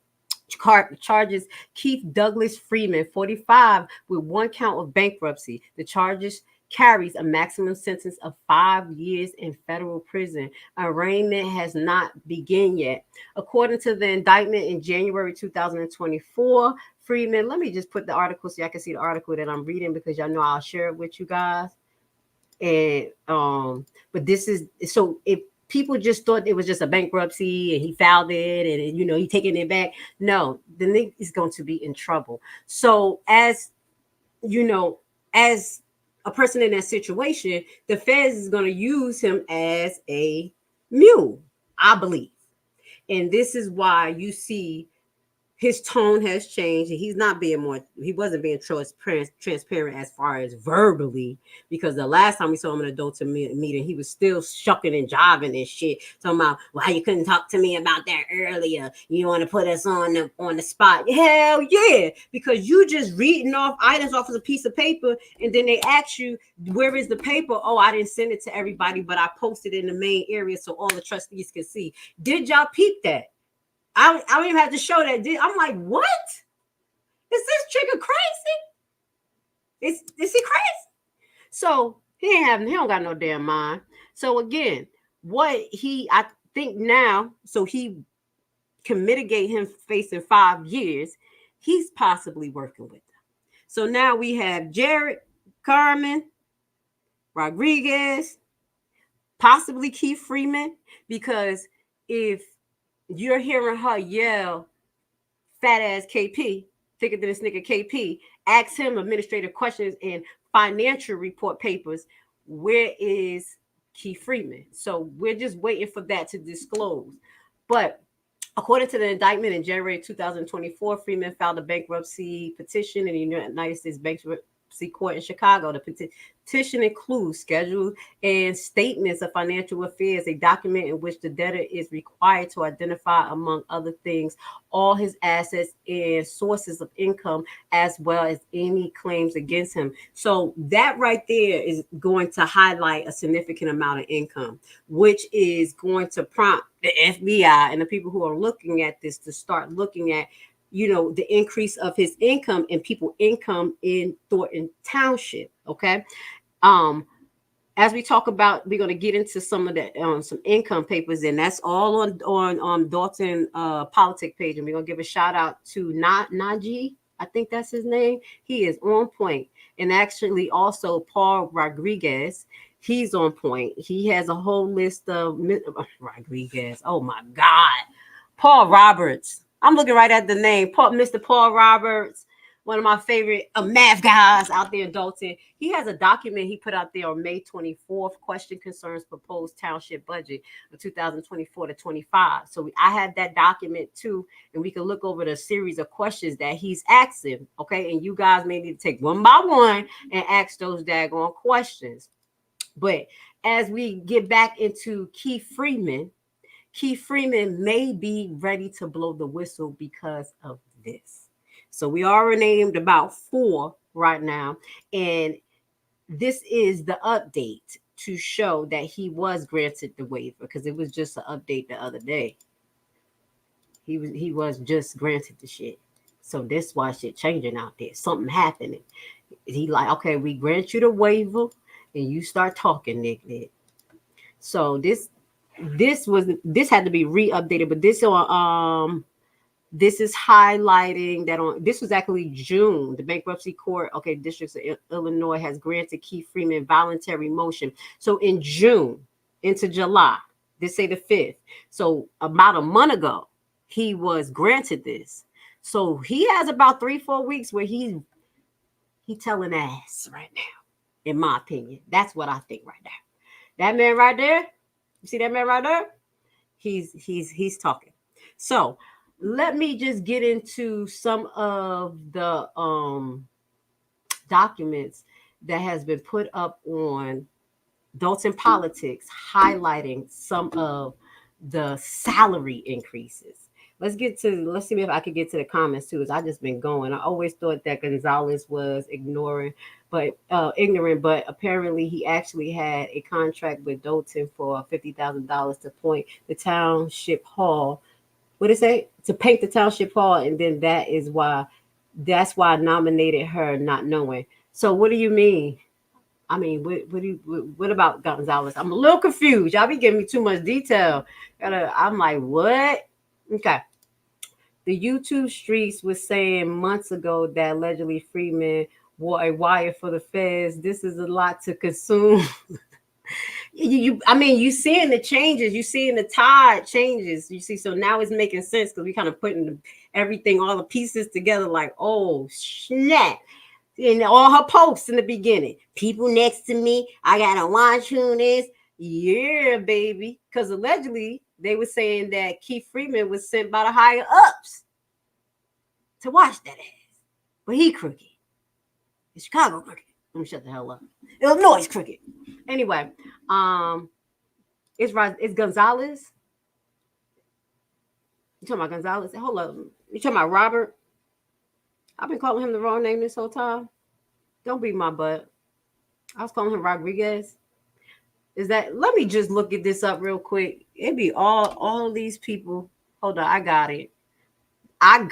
charges Keith Douglas Freeman, 45, with one count of bankruptcy. The charges carries a maximum sentence of 5 years in federal prison. Arraignment has not begun yet. According to the indictment in January 2024, Freeman, let me just put the article so y'all can see the article that I'm reading because y'all know I'll share it with you guys. And but this is so if people just thought it was just a bankruptcy and he filed it and you know he taking it back, no, the nigga is going to be in trouble. So as you know, as a person in that situation, the feds is going to use him as a mule, I believe. And this is why you see his tone has changed, and he wasn't being transparent as far as verbally, because the last time we saw him in a Dolton meeting, he was still shucking and jiving and shit, talking about why you couldn't talk to me about that earlier. You want to put us on the spot? Hell yeah, because you just reading off items off of a piece of paper, and then they ask you, where is the paper? Oh, I didn't send it to everybody, but I posted it in the main area so all the trustees can see. Did y'all peep that? I don't even have to show that. I'm like, what? Is this trigger crazy? Is he crazy? So he don't got no damn mind. So again, I think now, so he can mitigate him facing 5 years, he's possibly working with them. So now we have Jared, Carmen, Rodriguez, possibly Keith Freeman, because if you're hearing her yell, fat ass KP, thicker than this nigga KP, ask him administrative questions and financial report papers. Where is Keith Freeman? So we're just waiting for that to disclose. But according to the indictment in January 2024, Freeman filed a bankruptcy petition in the United States Bankruptcy Court in Chicago. The petition includes schedules and statements of financial affairs, a document in which the debtor is required to identify, among other things, all his assets and sources of income, as well as any claims against him. So that right there is going to highlight a significant amount of income, which is going to prompt the FBI and the people who are looking at this to start looking at, the increase of his income and people income in Thornton Township. Okay. As we talk about, we're going to get into some of the some income papers, and that's all on Dolton Politics page. And we're going to give a shout out to Najee. I think that's his name. He is on point. And actually also Paul Rodriguez. He's on point. He has a whole list of Rodriguez. Oh my God. Paul Roberts. I'm looking right at the name. Mr. Paul Roberts, one of my favorite math guys out there in Dolton. He has a document he put out there on May 24th, question concerns proposed township budget of 2024 to 25. So I have that document too, and we can look over the series of questions that he's asking. Okay, and you guys may need to take one by one and ask those daggone questions. But as we get back into Keith Freeman may be ready to blow the whistle because of this. So we already named about 4 right now. And this is the update to show that he was granted the waiver, because it was just an update the other day. He was just granted the shit. So that's why shit changing out there. Something happening. He like, okay, we grant you the waiver and you start talking, Nick. So this had to be re-updated, but this is highlighting that this was actually June. The Bankruptcy Court, District of Illinois has granted Keith Freeman voluntary motion. So in June into July, this say the 5th. So about a month ago, he was granted this. So he has about 3-4 weeks where he telling ass right now, in my opinion. That's what I think right now. That man right there, you see that man right there? He's talking. So let me just get into some of the documents that has been put up on Dolton Politics, highlighting some of the salary increases. Let's see if I could get to the comments too, as I just been going. I always thought that Gonzalez was ignorant, but apparently he actually had a contract with Dolton for $50,000 to point the township hall. What did it say? To paint the township hall, and then that's why I nominated her, not knowing. So what do you mean? I mean, what about Gonzalez? I'm a little confused. Y'all be giving me too much detail. I'm like, what? Okay. The YouTube streets was saying months ago that allegedly Freeman wore a wire for the feds. This is a lot to consume. You seeing the changes, you seeing the tide changes. You see, so now it's making sense because we kind of putting everything, all the pieces together. Like, oh snap! And all her posts in the beginning, people next to me, I gotta watch who this. Yeah, baby, because allegedly they were saying that Keith Freeman was sent by the higher ups to watch that ass, but he crooked. It's Chicago crooked. Let me shut the hell up. Illinois crooked. Anyway, it's Gonzalez. You talking about Gonzalez? Hold up. You talking about Robert? I've been calling him the wrong name this whole time. Don't beat my butt. I was calling him Rodriguez. Let me just look at this up real quick. It'd be all of these people. Hold on, I got it. I'm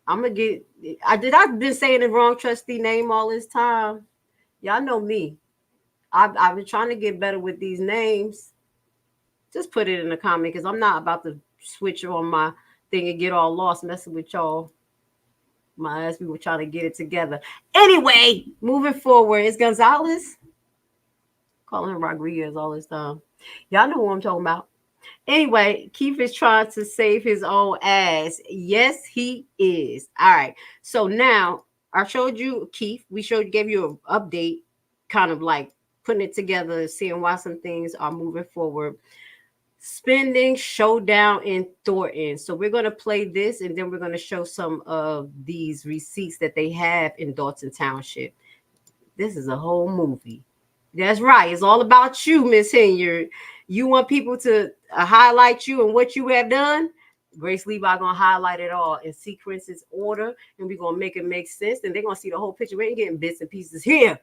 gonna get. I've been saying the wrong trustee name all this time. Y'all know me. I've been trying to get better with these names. Just put it in the comment, because I'm not about to switch on my thing and get all lost messing with y'all. My ass, we were trying to get it together. Anyway, moving forward, it's Gonzalez. Calling him Rodriguez all this time. Y'all know who I'm talking about. Anyway, Keith is trying to save his own ass. Yes, he is. All right. So now I showed you Keith. Gave you an update, kind of like putting it together, seeing why some things are moving forward. spending showdown in Thornton. So we're going to play this, and then we're going to show some of these receipts that they have in Dolton Township. This is a whole movie. That's right. It's all about you, Miss Henyard. You want people to highlight you and what you have done? Grace Levi gonna highlight it all in sequences, order, and we're gonna make it make sense. And they're gonna see the whole picture. We ain't getting bits and pieces here.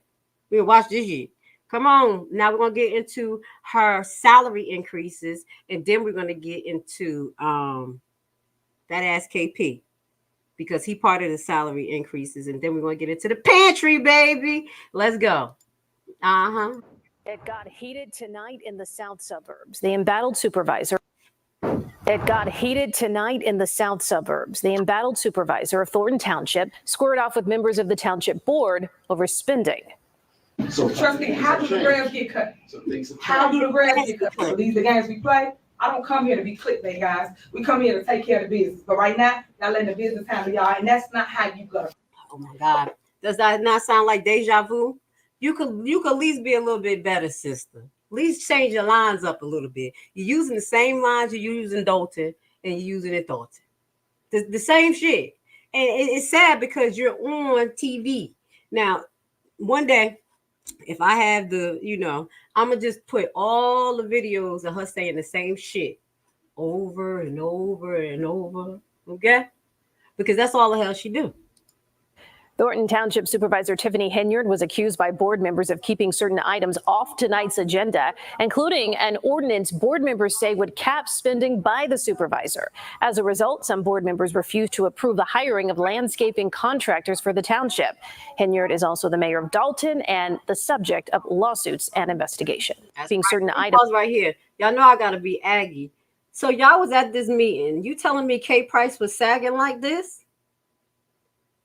We're gonna watch this shit. Come on. Now we're gonna get into her salary increases, and then we're gonna get into that ass KP, because he part of the salary increases, and then we're gonna get into the pantry, baby. Let's go. It got heated tonight in the south suburbs. The embattled supervisor. It got heated tonight in the south suburbs. The embattled supervisor of Thornton Township squared off with members of the township board over spending. So trust me, how do the grass get cut? How do the grass get cut? So these are the games we play. I don't come here to be clickbait, guys. We come here to take care of the business. But right now, y'all letting the business handle y'all, and that's not how you go. Oh my God. Does that not sound like deja vu? You could at least be a little bit better, sister. At least change your lines up a little bit. You're using the same lines you're using in Dolton, and you're using it Thornton. The same shit. And it's sad because you're on TV. Now, one day, if I have I'm going to just put all the videos of her saying the same shit over and over and over. Okay? Because that's all the hell she do. Thornton Township Supervisor Tiffany Henyard was accused by board members of keeping certain items off tonight's agenda, including an ordinance board members say would cap spending by the supervisor. As a result, some board members refused to approve the hiring of landscaping contractors for the township. Henyard is also the mayor of Dolton and the subject of lawsuits and investigation. Being certain items right here. Y'all know I got to be Aggie. So y'all was at this meeting. You telling me K Price was sagging like this?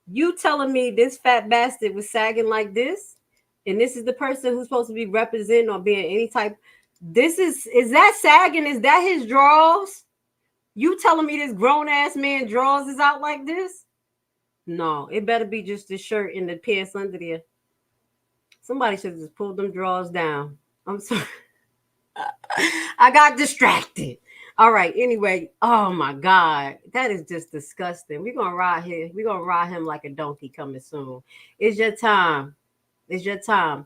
You telling me this fat bastard was sagging like this? And this is the person who's supposed to be representing or being any type. Is that sagging? Is that his drawers? You telling me this grown ass man drawers is out like this? No, it better be just the shirt and the pants under there. Somebody should have just pulled them drawers down. I'm sorry. I got distracted. All right. Anyway, oh my God, that is just disgusting. We're gonna ride here. We're gonna ride him like a donkey coming soon. It's your time. It's your time.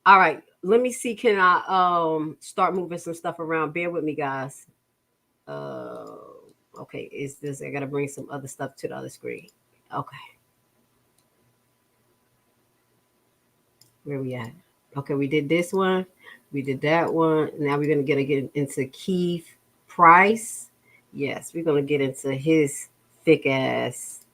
All right. Let me see. Can I start moving some stuff around? Bear with me, guys. Okay. Is this? I gotta bring some other stuff to the other screen. Okay. Where we at? Okay, we did this one. We did that one. Now we're gonna get into Keith Price. Yes, we're going to get into his thick ass.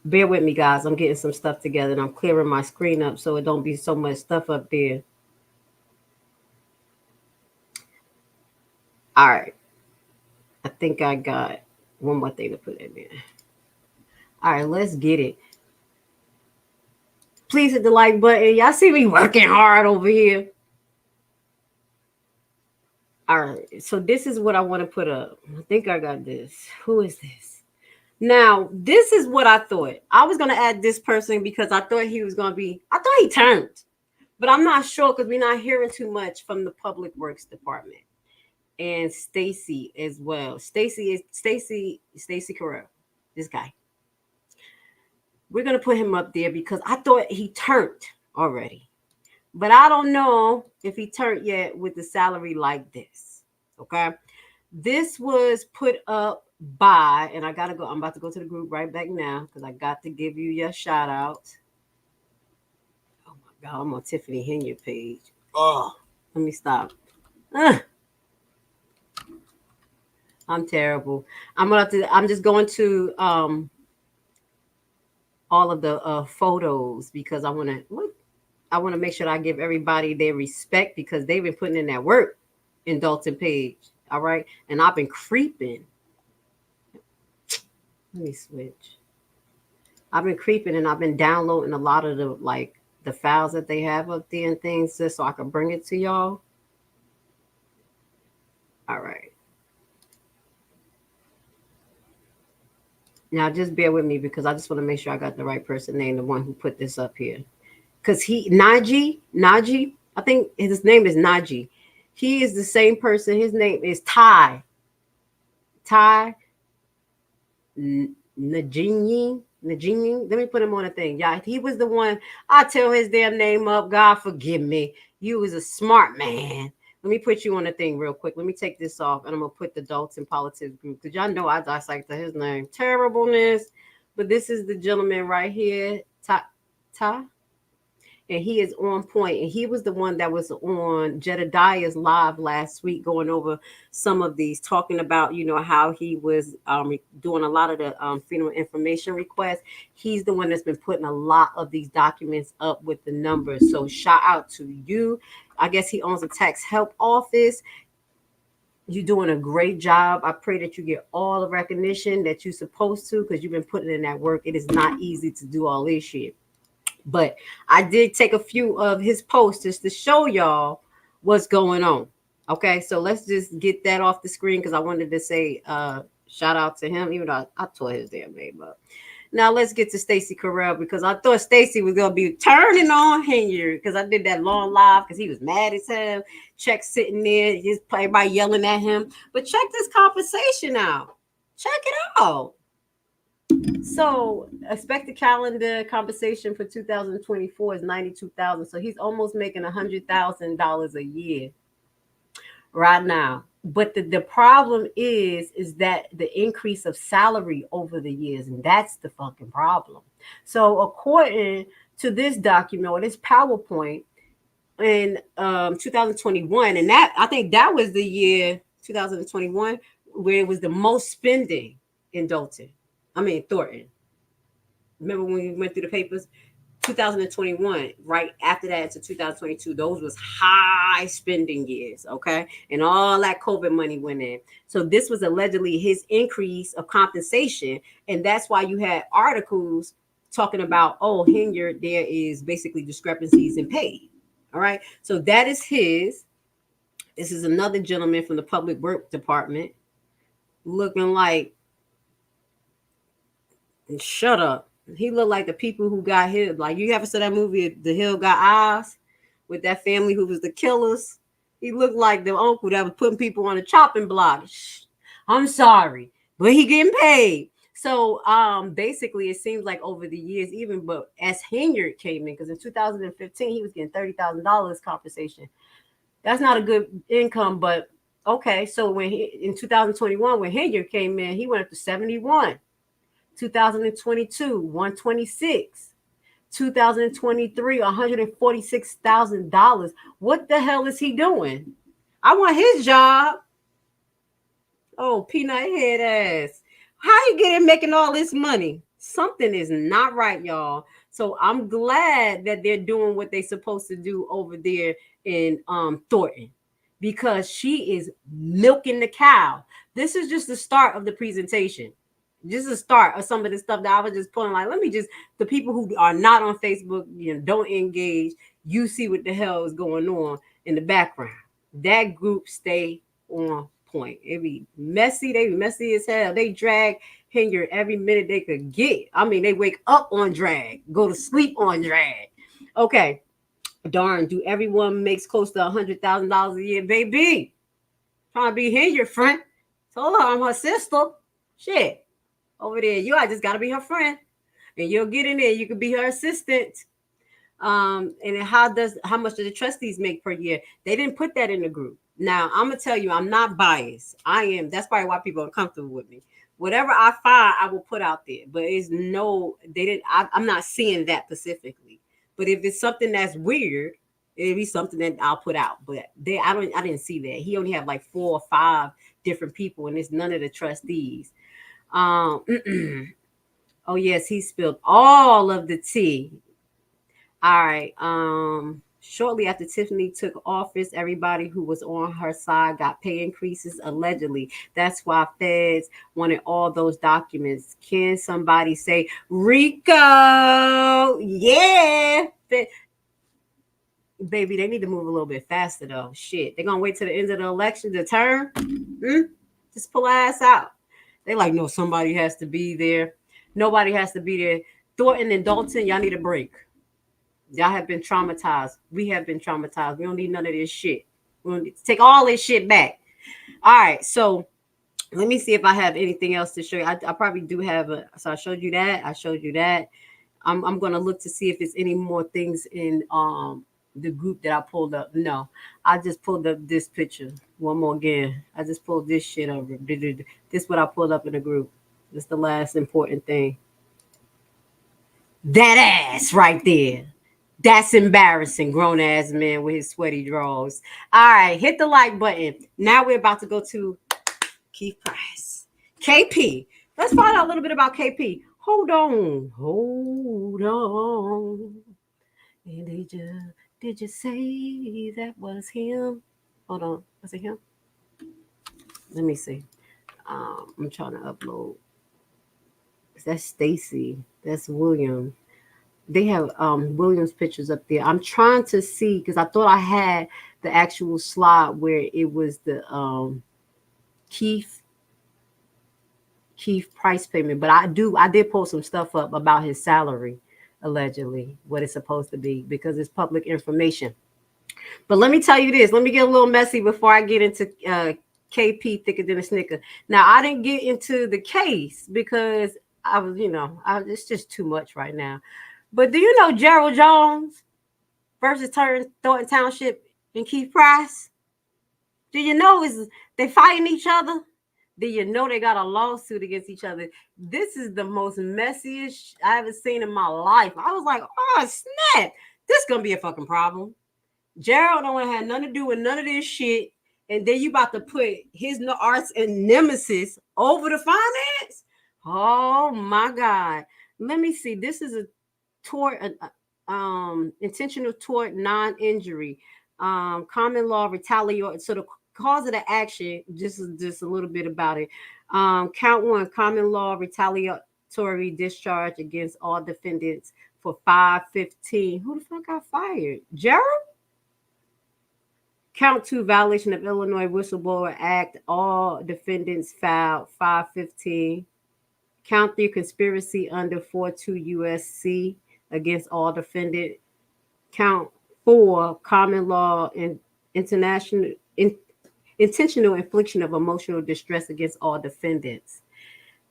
Bear with me, guys. I'm getting some stuff together and I'm clearing my screen up so it don't be so much stuff up there. All right. I think I got one more thing to put in there. All right, let's get it. Please hit the like button. Y'all see me working hard over here. All right, so this is what I want to put up. I think I got this. Who is this? Now, this is what I thought. I was going to add this person because I thought he was going to be, I thought he turned. But I'm not sure because we're not hearing too much from the Public Works Department. And Stacy as well. Stacy Carrell, this guy. We're going to put him up there because I thought he turned already. But I don't know if he turned yet with the salary like this. Okay. This was put up by, and I'm about to go to the group right back now because I got to give you your shout out. Oh my God, I'm on Tiffany Henyard page. Oh, let me stop. I'm terrible. I'm just going to all of the photos because I want to make sure that I give everybody their respect because they've been putting in that work in Dolton page. All right. And I've been creeping. Let me switch. I've been creeping and I've been downloading a lot of the files that they have up there and things just so I can bring it to y'all. All right. Now just bear with me because I just want to make sure I got the right person name, the one who put this up here. Because Najee, I think his name is Najee. He is the same person. His name is Ty Najini. Let me put him on a thing. Yeah, he was the one. I tell his damn name up. God forgive me. You was a smart man. Let me put you on a thing real quick. Let me take this off, and I'm gonna put the Dolton Politics group, because y'all know I dissect his name. Terribleness. But this is the gentleman right here, Ty. And he is on point. And he was the one that was on Jedediah's live last week, going over some of these, talking about, how he was doing a lot of the freedom of information requests. He's the one that's been putting a lot of these documents up with the numbers. So shout out to you. I guess he owns a tax help office. You're doing a great job. I pray that you get all the recognition that you're supposed to, because you've been putting in that work. It is not easy to do all this shit. But I did take a few of his posts just to show y'all what's going on. Okay, so let's just get that off the screen, because I wanted to say shout out to him, even though I tore his damn name up. Now let's get to Stacey Carell, because I thought Stacey was gonna be turning on Henyard, because I did that long live because he was mad as hell. Check sitting there, just everybody yelling at him. But check this compensation out. Check it out. So expected calendar compensation for 2024 is $92,000. So he's almost making $100,000 a year right now. But the problem is that the increase of salary over the years, and that's the fucking problem. So according to this document or this PowerPoint in 2021, and that I think that was the year 2021 where it was the most spending in Thornton. Remember when we went through the papers? 2021, right after that to 2022, those was high spending years, okay? And all that COVID money went in. So this was allegedly his increase of compensation. And that's why you had articles talking about, Henyard, there is basically discrepancies in pay. All right. So that is his. This is another gentleman from the Public Work Department looking like, shut up. He looked like the people who got hit. Like, you ever saw that movie, The Hill Got Eyes, with that family who was the killers? He looked like the uncle that was putting people on the chopping block. I'm sorry, but he getting paid. So basically, it seems like over the years, but as Henyard came in, because in 2015, he was getting $30,000 compensation. That's not a good income, but okay. So in 2021, when Henyard came in, he went up to 71. 2022, 126. 2023, $146,000. What the hell is he doing? I want his job. Oh, peanut head ass. How you getting making all this money? Something is not right, y'all. So I'm glad that they're doing what they're supposed to do over there in Thornton, because she is milking the cow. This is just the start of the presentation. Just a start of some of the stuff that I was just pulling. Like, the people who are not on Facebook, don't engage. You see what the hell is going on in the background. That group stay on point. It be messy. They be messy as hell. They drag Henyard every minute they could get. They wake up on drag, go to sleep on drag. Okay. Darn, do everyone makes close to $100,000 a year, baby? Trying to be Henyard friend. Told her I'm her sister. Shit. Over there, I just got to be her friend, and you'll get in there. You could be her assistant. And how much do the trustees make per year? They didn't put that in the group. Now, I'm gonna tell you, I'm not biased. I am. That's probably why people are comfortable with me. Whatever I find, I will put out there. But I'm not seeing that specifically. But if it's something that's weird, it'll be something that I'll put out. But I didn't see that. He only had like 4 or 5 different people, and it's none of the trustees. Oh yes, he spilled all of the tea. All right. Shortly after Tiffany took office, everybody who was on her side got pay increases, allegedly. That's why feds wanted all those documents. Can somebody say Rico? Yeah. Baby, they need to move a little bit faster though. Shit. They're gonna wait till the end of the election to turn. Just pull ass out. They like, no, somebody has to be there. Nobody has to be there. Thornton and Dolton, y'all need a break. Y'all have been traumatized. We have been traumatized. We don't need none of this shit. We're gonna take all this shit back. All right, so let me see if I have anything else to show you. I probably do have so I showed you that. I'm gonna look to see if there's any more things in the group that I pulled up. No, I just pulled up this picture. One more again. I just pulled this shit up. This is what I pulled up in the group. This is the last important thing. That ass right there. That's embarrassing. Grown ass man with his sweaty drawers. All right, hit the like button. Now we're about to go to Keith Price. KP. Let's find out a little bit about KP. Hold on. And did you say that was him? Hold on. Was it him? Let me see. I'm trying to upload. That's Stacy. That's William. They have William's pictures up there. I'm trying to see because I thought I had the actual slide where it was the Keith Price payment, but I did post some stuff up about his salary, allegedly, what it's supposed to be, because it's public information. But let me tell you this. Let me get a little messy before I get into KP thicker than a snicker. Now, I didn't get into the case because I was, it's just too much right now. But do you know Gerald Jones versus Thornton Township and Keith Price? Do you know they fighting each other? Do you know they got a lawsuit against each other? This is the most messiest I ever seen in my life. I was like, oh, snap. This is going to be a fucking problem. Gerald don't want to have nothing to do with none of this shit. And then you about to put his arts and nemesis over the finance? Oh, my God. Let me see. This is a tort, intentional tort, non-injury, common law retaliatory. So the cause of the action, just a little bit about it. Count 1, common law retaliatory discharge against all defendants for 515. Who the fuck got fired? Gerald? Count 2, violation of Illinois Whistleblower Act. All defendants filed 515. Count 3, conspiracy under 42 USC against all defendants. Count 4, common law and intentional infliction of emotional distress against all defendants.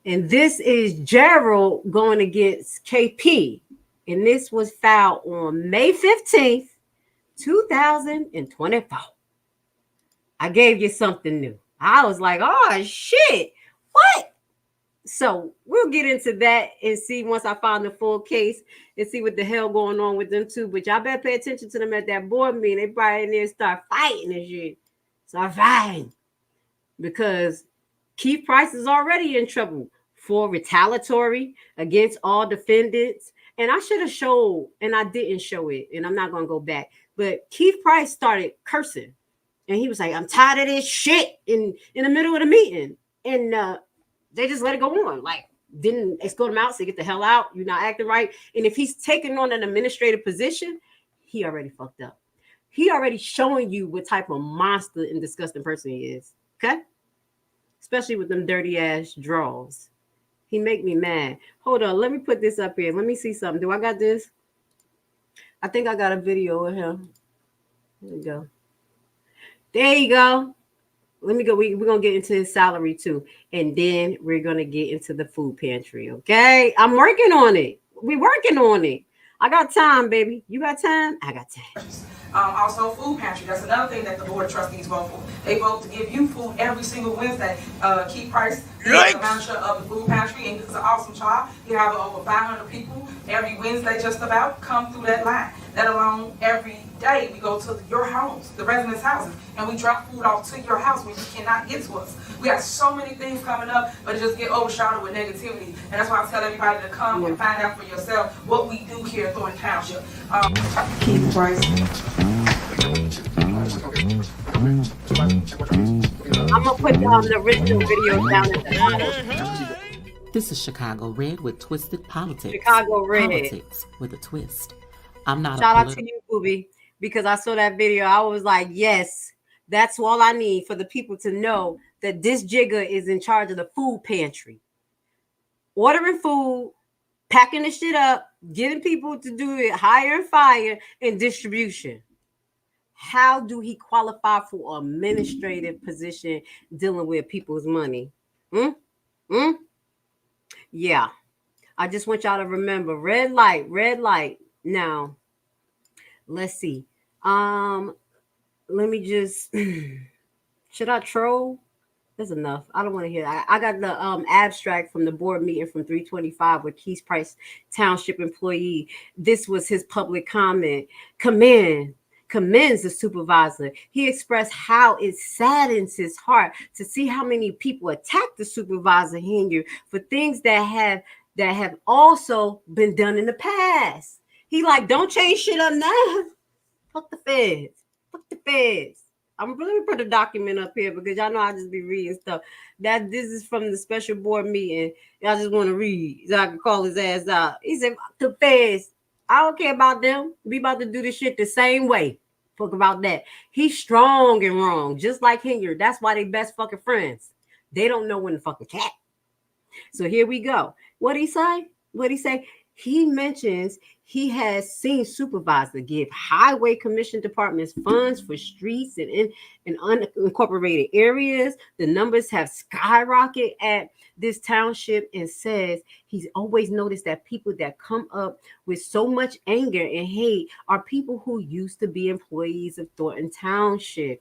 And this is Gerald going against KP. And this was filed on May 15th, 2024. I gave you something new. I was like, oh, shit. What? So we'll get into that and see once I find the full case and see what the hell going on with them too. But y'all better pay attention to them at that board meeting. They probably in there start fighting and shit. Start fighting. Because Keith Price is already in trouble for retaliatory against all defendants. And I should have showed, and I didn't show it, and I'm not going to go back. But Keith Price started cursing. And he was like, I'm tired of this shit in the middle of the meeting. And they just let it go on. Like, didn't escort him out, say, get the hell out. You're not acting right. And if he's taking on an administrative position, he already fucked up. He already showing you what type of monster and disgusting person he is. Okay? Especially with them dirty ass draws. He make me mad. Hold on. Let me put this up here. Let me see something. Do I got this? I think I got a video of him. There we go. There you go. Let me go. We're going to get into his salary too. And then we're going to get into the food pantry. Okay? I'm working on it. We're working on it. I got time, baby. You got time? I got time. Also, food pantry. That's another thing that the board of trustees vote for. They vote to give you food every single Wednesday. Keith Price, the manager of the food pantry, and he's an awesome child. You have over 500 people every Wednesday just about come through that line. That alone, every day we go to your homes, the residents' houses, and we drop food off to your house when you cannot get to us. We have so many things coming up, but it just get overshadowed with negativity. And that's why I tell everybody to come and find out for yourself what we do here at Thornton Township. Keith Price. I'm gonna put the original video down at the bottom. This is Chicago Red with Twisted Politics. Chicago Red. Politics with a twist. I'm not Shout out to you, Booby, because I saw that video. I was like, yes, that's all I need for the people to know that this jigger is in charge of the food pantry. Ordering food, packing the shit up, getting people to do it, hire and fire, and distribution. How do he qualify for an administrative position dealing with people's money? Yeah. I just want y'all to remember, red light, red light. Now, let's see. Let me just, should I troll? That's enough. I don't want to hear that. I got the abstract from the board meeting from 325 with Keith Price Township employee. This was his public comment. Commends the supervisor. He expressed how it saddens his heart to see how many people attack the supervisor Henyard for things that have also been done in the past. He like, don't change shit up now. Fuck the feds. Fuck the feds. Let me put a document up here because y'all know I just be reading stuff. That this is from the special board meeting. Y'all just want to read so I can call his ass out. He said, the feds, I don't care about them. We about to do this shit the same way. Fuck about that. He's strong and wrong, just like Henyard. That's why they best fucking friends. They don't know when to fucking cat. So here we go. What'd he say? He mentions he has seen supervisor give highway commission departments funds for streets and in unincorporated areas. The numbers have skyrocketed at this township, and says he's always noticed that people that come up with so much anger and hate are people who used to be employees of Thornton Township.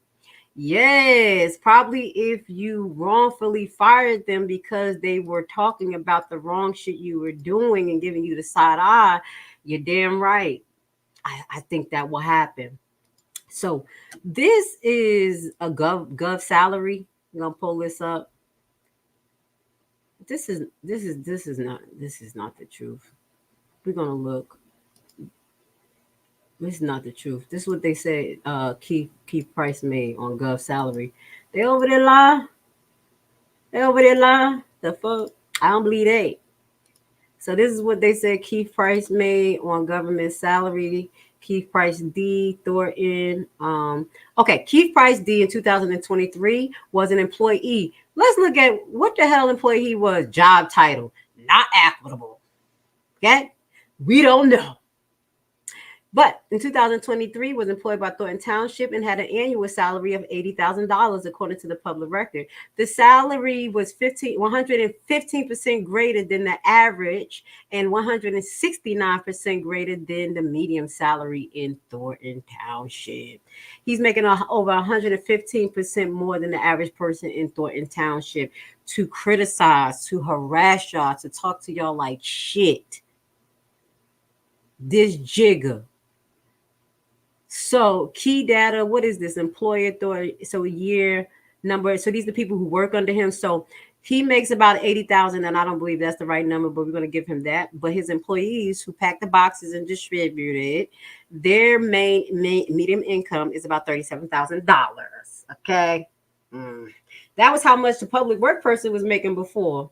Yes, probably if you wrongfully fired them because they were talking about the wrong shit you were doing and giving you the side eye, you're damn right. I think that will happen. So this is a gov salary. I'm gonna pull this up. This is not the truth. We're gonna look. This is not the truth. This is what they said Keith Price made on Gov salary. They over there lie. The fuck? I don't believe they. So this is what they said Keith Price made on government salary. Keith Price D, Thornton. Okay, Keith Price D in 2023 was an employee. Let's look at what the hell employee he was. Job title, not applicable. Okay? We don't know. But in 2023, was employed by Thornton Township and had an annual salary of $80,000, according to the public record. The salary was 115% greater than the average and 169% greater than the median salary in Thornton Township. He's making over 115% more than the average person in Thornton Township. To criticize, to harass y'all, to talk to y'all like shit. This jigger. So key data, what is this? Employer authority. So year number. So these are the people who work under him. So he makes about 80,000, and I don't believe that's the right number, but we're going to give him that. But his employees who pack the boxes and distribute it, their main median income is about $37,000. Okay. That was how much the public work person was making before.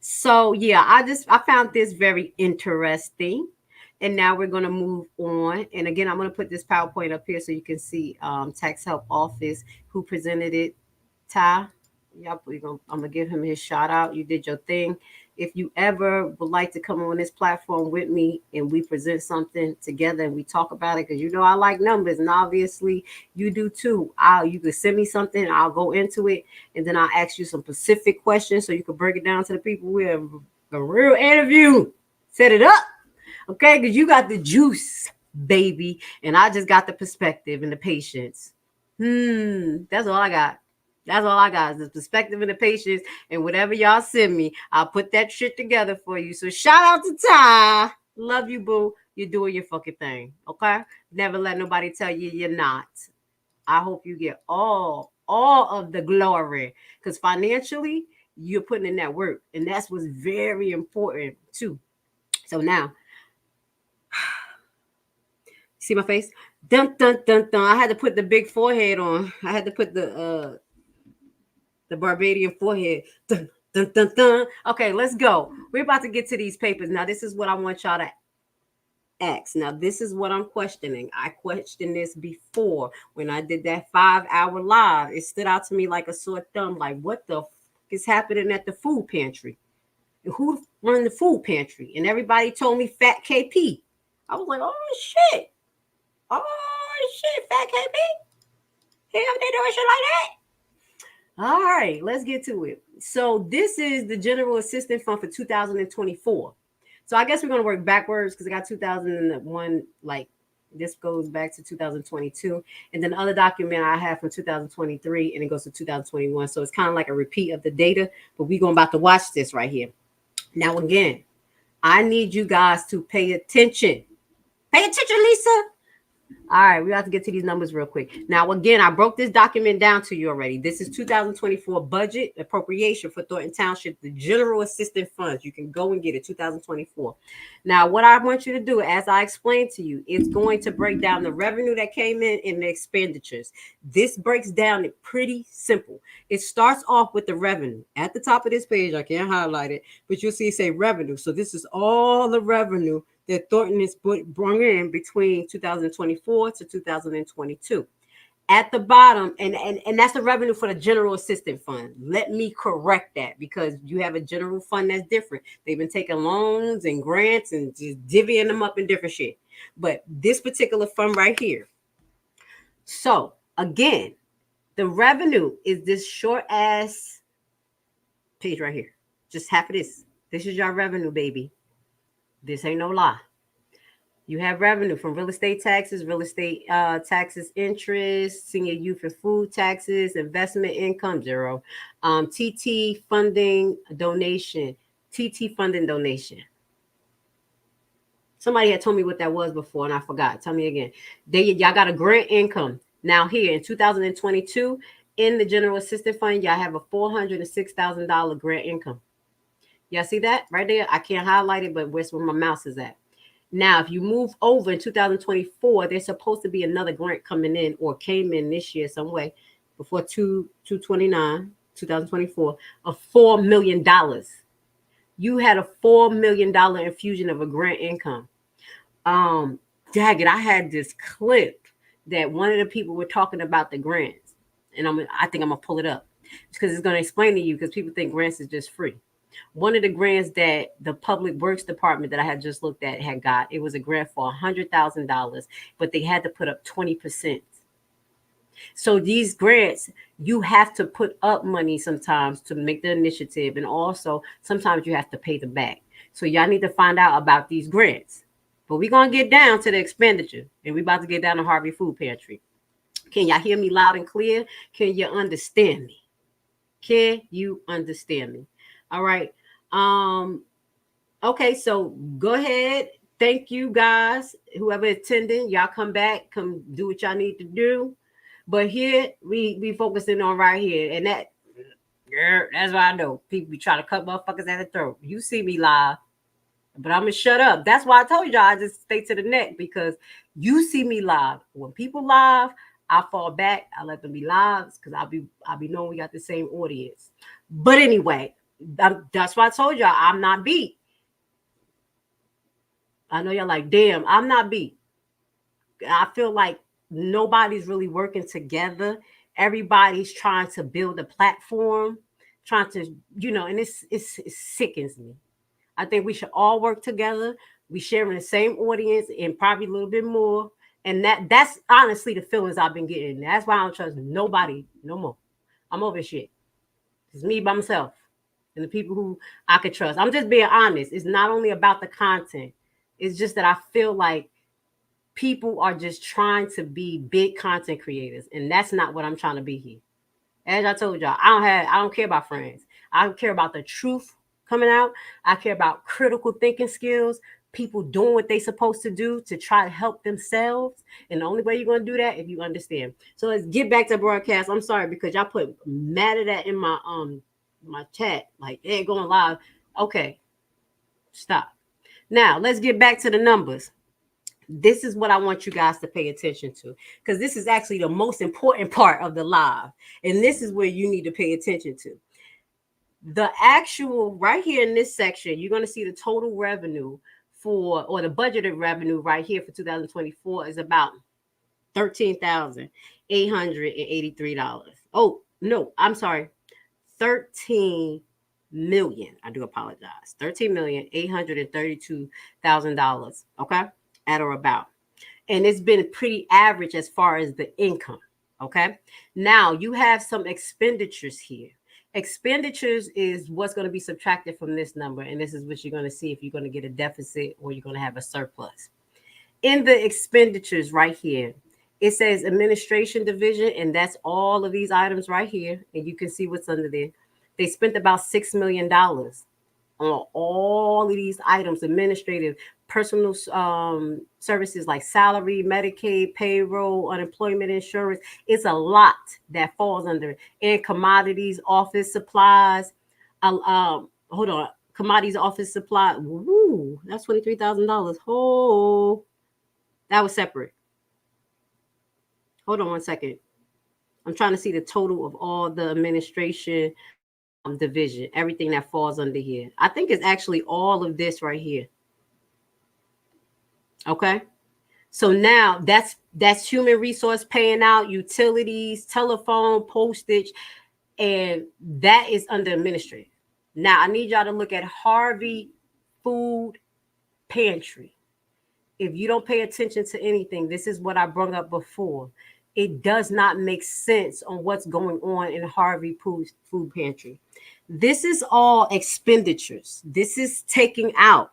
So yeah, I found this very interesting. And now we're going to move on. And again, I'm going to put this PowerPoint up here so you can see Tax Help Office who presented it. Ty, I'm going to give him his shout out. You did your thing. If you ever would like to come on this platform with me and we present something together and we talk about it, because you know I like numbers and obviously you do too. You can send me something, I'll go into it, and then I'll ask you some specific questions so you can break it down to the people. We have a real interview. Set it up. Okay, because you got the juice, baby, and I just got the perspective and the patience. That's all I got. That's all I got is the perspective and the patience, and whatever y'all send me, I'll put that shit together for you. So shout out to Ty. Love you, boo. You're doing your fucking thing, okay? Never let nobody tell you you're not. I hope you get all of the glory, because financially, you're putting in that work, and that's what's very important, too. So now, see my face? Dun, dun, dun, dun. I had to put the big forehead on. I had to put the Barbadian forehead. Dun, dun, dun, dun. Okay, let's go. We're about to get to these papers. Now, this is what I want y'all to ask. Now, this is what I'm questioning. I questioned this before when I did that 5-hour live. It stood out to me like a sore thumb. Like, what the fuck is happening at the food pantry? And who run the food pantry? And everybody told me Fat KP. I was like, oh, shit. Oh shit, Fat KB. Hey, they doing shit like that. All right, let's get to it. So this is the General Assistance Fund for 2024. So I guess we're gonna work backwards because I got 2001, like this goes back to 2022, and then the other document I have from 2023, and it goes to 2021. So it's kind of like a repeat of the data, but we're going about to watch this right here. Now again, I need you guys to pay attention. Pay attention, Lisa. All right, we have to get to these numbers real quick. Now, again, I broke this document down to you already. This is 2024 budget appropriation for Thornton Township, the General Assistance Funds. You can go and get it, 2024. Now, what I want you to do, as I explained to you, it's going to break down the revenue that came in and the expenditures. This breaks down it pretty simple. It starts off with the revenue. At the top of this page, I can't highlight it, but you'll see it say revenue. So this is all the revenue that Thornton is brought in between 2024 to 2022. At the bottom, and that's the revenue for the General Assistance Fund. Let me correct that because you have a general fund that's different. They've been taking loans and grants and just divvying them up in different shit. But this particular fund right here. So again, the revenue is this short ass page right here. Just half of this. This is your revenue, baby. This ain't no lie. You have revenue from real estate taxes, taxes, interest, senior youth and food taxes, investment income, zero. TT funding donation. Somebody had told me what that was before and I forgot. Tell me again. Y'all got a grant income. Now here in 2022, in the General Assistance Fund, y'all have a $406,000 grant income. Y'all see that right there? I can't highlight it, but where's where my mouse is at? Now, if you move over in 2024, there's supposed to be another grant coming in or came in this year some way before 2/29, 2024, of $4 million. You had a $4 million infusion of a grant income. Daggett, I had this clip that one of the people were talking about the grants, and I think I'm gonna pull it up because it's gonna explain to you because people think grants is just free. One of the grants that the Public Works Department that I had just looked at had got, it was a grant for $100,000, but they had to put up 20%. So these grants, you have to put up money sometimes to make the initiative, and also sometimes you have to pay them back. So y'all need to find out about these grants. But we're going to get down to the expenditure, and we're about to get down to Harvey Food Pantry. Can y'all hear me loud and clear? Can you understand me? Can you understand me? All right. Okay, so go ahead. Thank you guys. Whoever attending, y'all come back, come do what y'all need to do. But here we focusing on right here. And that's why I know people be trying to cut motherfuckers at the throat. You see me live, but I'm gonna shut up. That's why I told y'all I just stay to the neck because you see me live. When people live, I fall back. I let them be live because I'll be knowing we got the same audience. But anyway. That's why I told y'all I'm not beat. I know y'all like, damn, I'm not beat. I feel like nobody's really working together. Everybody's trying to build a platform, trying to, and it sickens me. I think we should all work together. We sharing the same audience and probably a little bit more. And that's honestly the feelings I've been getting. That's why I don't trust nobody no more. I'm over shit. It's me by myself. And the people who I could trust. I'm just being honest. It's not only about the content. It's just that I feel like people are just trying to be big content creators. And that's not what I'm trying to be here. As I told y'all, I don't care about friends. I care about the truth coming out. I care about critical thinking skills, people doing what they're supposed to do to try to help themselves. And the only way you're going to do that if you understand. So let's get back to broadcast. I'm sorry because y'all put mad at that in my chat, like they ain't going live. Okay, stop. Now let's get back to the numbers. This is what I want you guys to pay attention to because this is actually the most important part of the live, and this is where you need to pay attention to. The actual right here in this section, you're going to see the total revenue or the budgeted revenue right here for 2024 is about $13,883. Oh no, I'm sorry. 13 million. I do apologize. $13,832,000. Okay, at or about. and it's been pretty average as far as the income. Okay. Now you have some expenditures here. Expenditures is what's going to be subtracted from this number. And this is what you're going to see if you're going to get a deficit or you're going to have a surplus. In the expenditures right here, it says administration division, and that's all of these items right here. And you can see what's under there. They spent about $6 million on all of these items, administrative, personal services like salary, Medicaid, payroll, unemployment insurance. It's a lot that falls under it. And commodities, office supplies. Hold on. Commodities, office supply. Woo, that's $23,000. Oh, that was separate. Hold on one second. I'm trying to see the total of all the administration division, everything that falls under here. I think it's actually all of this right here. Okay. So now that's human resource paying out, utilities, telephone, postage, and that is under administrative. Now I need y'all to look at Harvey Food Pantry. If you don't pay attention to anything, this is what I brought up before. It does not make sense on what's going on in Harvey Food Pantry. This is all expenditures. This is taking out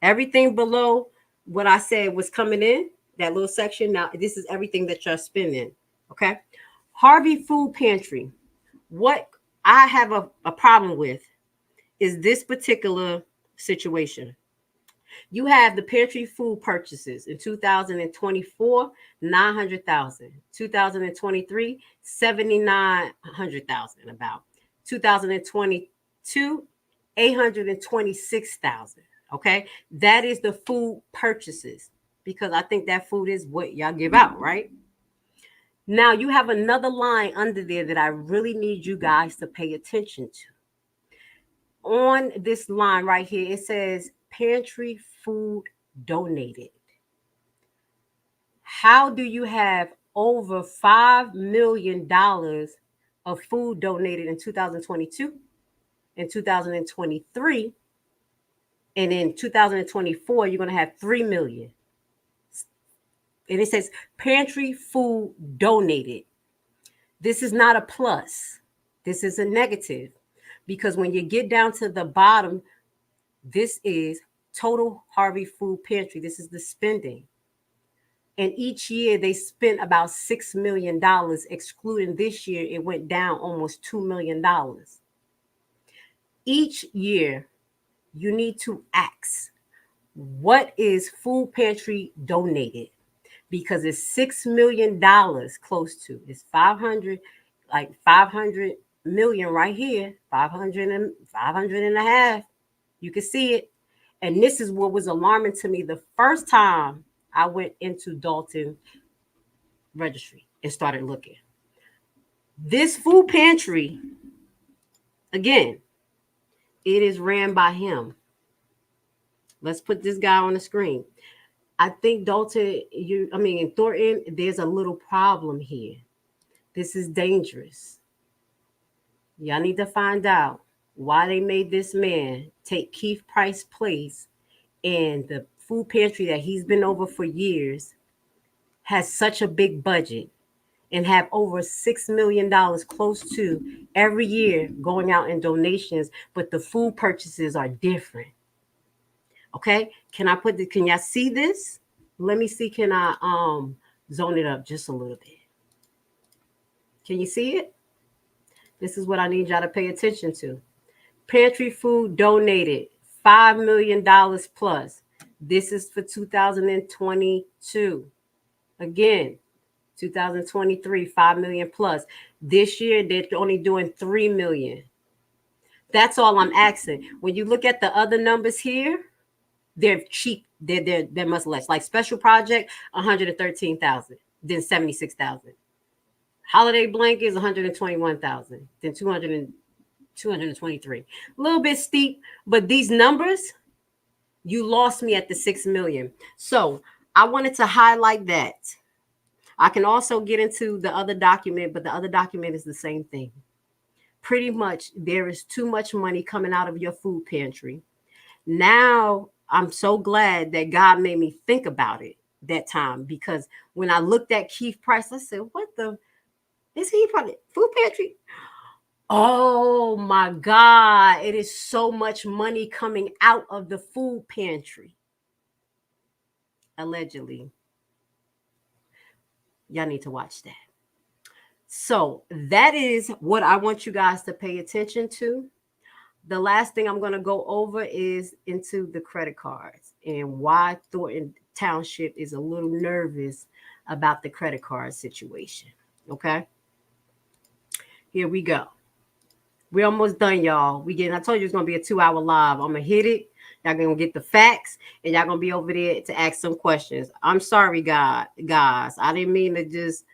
everything below what I said was coming in, that little section. Now, this is everything that you're spending. Okay. Harvey Food Pantry. What I have a problem with is this particular situation. You have the pantry food purchases in 2024, 900,000. 2023, 7,900,000 about. 2022, 826,000. Okay, that is the food purchases, because I think that food is what y'all give out, right? Now you have another line under there that I really need you guys to pay attention to. On this line right here, it says pantry food donated. How do you have over $5 million of food donated in 2022, in 2023, and in 2024, you're going to have 3 million. And it says pantry food donated. This is not a plus. This is a negative, because when you get down to the bottom, this is total Harvey Food Pantry. This is the spending. And each year they spent about $6 million, excluding this year, it went down almost $2 million. Each year, you need to ask, what is food pantry donated? Because it's $6 million close to. It's 500 million right here, 500 and a half. You can see it. And this is what was alarming to me the first time I went into Dolton Registry and started looking. This food pantry, again, it is ran by him. Let's put this guy on the screen. I think Dolton, in Thornton, there's a little problem here. This is dangerous. Y'all need to find out why they made this man take Keith Price's place, and the food pantry that he's been over for years has such a big budget and have over $6 million close to every year going out in donations, but the food purchases are different. Okay, can y'all see this? Let me see, can I zone it up just a little bit? Can you see it? This is what I need y'all to pay attention to. Pantry food donated, $5 million plus. This is for 2022. Again, 2023, $5 million plus. This year, they're only doing $3 million. That's all I'm asking. When you look at the other numbers here, they're cheap. They're much less. Like special project, 113,000, then 76,000. Holiday blankets, 121,000, then 223. A little bit steep, but these numbers, you lost me at the 6 million. So I wanted to highlight that. I can also get into the other document, but the other document is the same thing. Pretty much there is too much money coming out of your food pantry. Now I'm so glad that God made me think about it, that time, because when I looked at Keith Price, I said, what the, is he from the food pantry? Oh my God, it is so much money coming out of the food pantry. Allegedly. Y'all need to watch that. So that is what I want you guys to pay attention to. The last thing I'm going to go over is into the credit cards and why Thornton Township is a little nervous about the credit card situation. Okay. Here we go. We're almost done, y'all. I told you it's going to be a 2-hour live. I'm going to hit it. Y'all going to get the facts, and y'all going to be over there to ask some questions. I'm sorry, guys. I didn't mean to just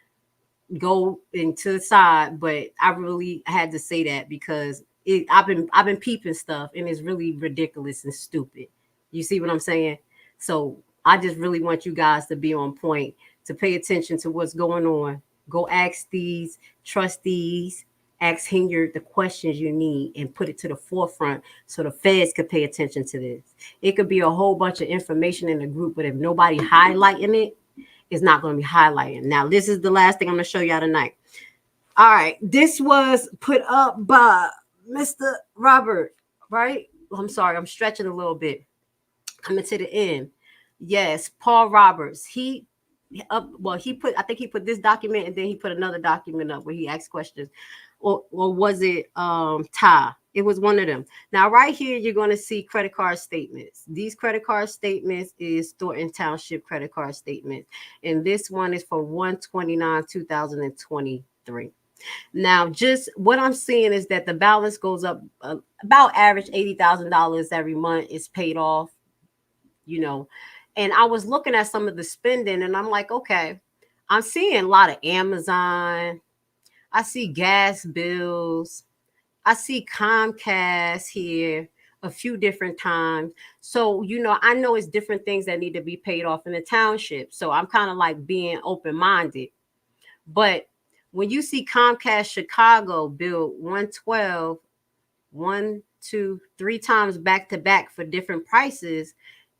go into the side, but I really had to say that because I've been peeping stuff, and it's really ridiculous and stupid. You see what I'm saying? So I just really want you guys to be on point, to pay attention to what's going on. Go ask these trustees, ask Henyard the questions you need, and put it to the forefront so the feds could pay attention to this. It could be a whole bunch of information in the group, but if nobody highlighting it, it's not going to be highlighting. Now, this is the last thing I'm going to show y'all tonight. All right. This was put up by Mr. Robert, right? I'm sorry. I'm stretching a little bit. Coming to the end. Yes, Paul Roberts. I think he put this document, and then he put another document up where he asked questions. Or was it Ty? It was one of them. Now, right here, you're going to see credit card statements. These credit card statements is Thornton Township credit card statements. And this one is for 1/29/2023. Now, just what I'm seeing is that the balance goes up about average $80,000 every month. It's paid off, you know. And I was looking at some of the spending, and I'm like, okay, I'm seeing a lot of Amazon. I see gas bills. I see Comcast here a few different times. So, you know, I know it's different things that need to be paid off in the township. So I'm kind of like being open-minded. But when you see Comcast Chicago bill 112, 1, 2, 3 times back to back for different prices,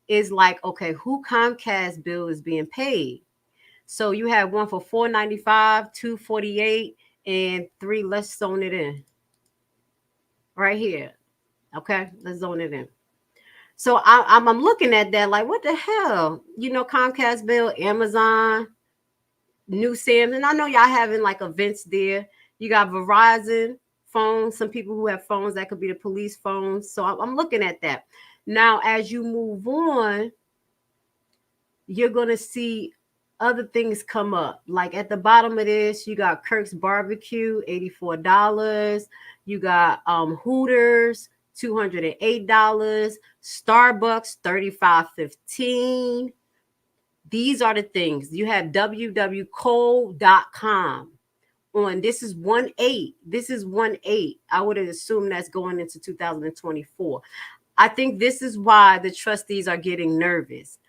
is like, okay, who Comcast bill is being paid? So you have one for $495, $248, and 3. Let's zone it in right here. Okay, let's zone it in. So I'm looking at that like, what the hell? You know, Comcast bill, Amazon, New Sam's, and I know y'all having like events there. You got Verizon phones. Some people who have phones that could be the police phones. So I'm looking at that. Now, as you move on, you're gonna see other things come up. Like at the bottom of this, you got Kirk's Barbecue, $84. You got Hooters, $208. Starbucks, $35.15. These are the things. You have www.cole.com on. This is 1/8. This is 1/8. I would assume that's going into 2024. I think this is why the trustees are getting nervous.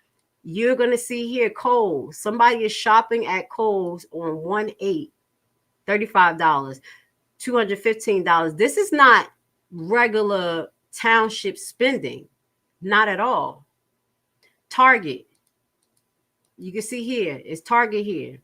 You're going to see here Kohl's. Somebody is shopping at Kohl's on 1/8, $35, $215. This is not regular township spending. Not at all. Target. You can see here. It's Target here.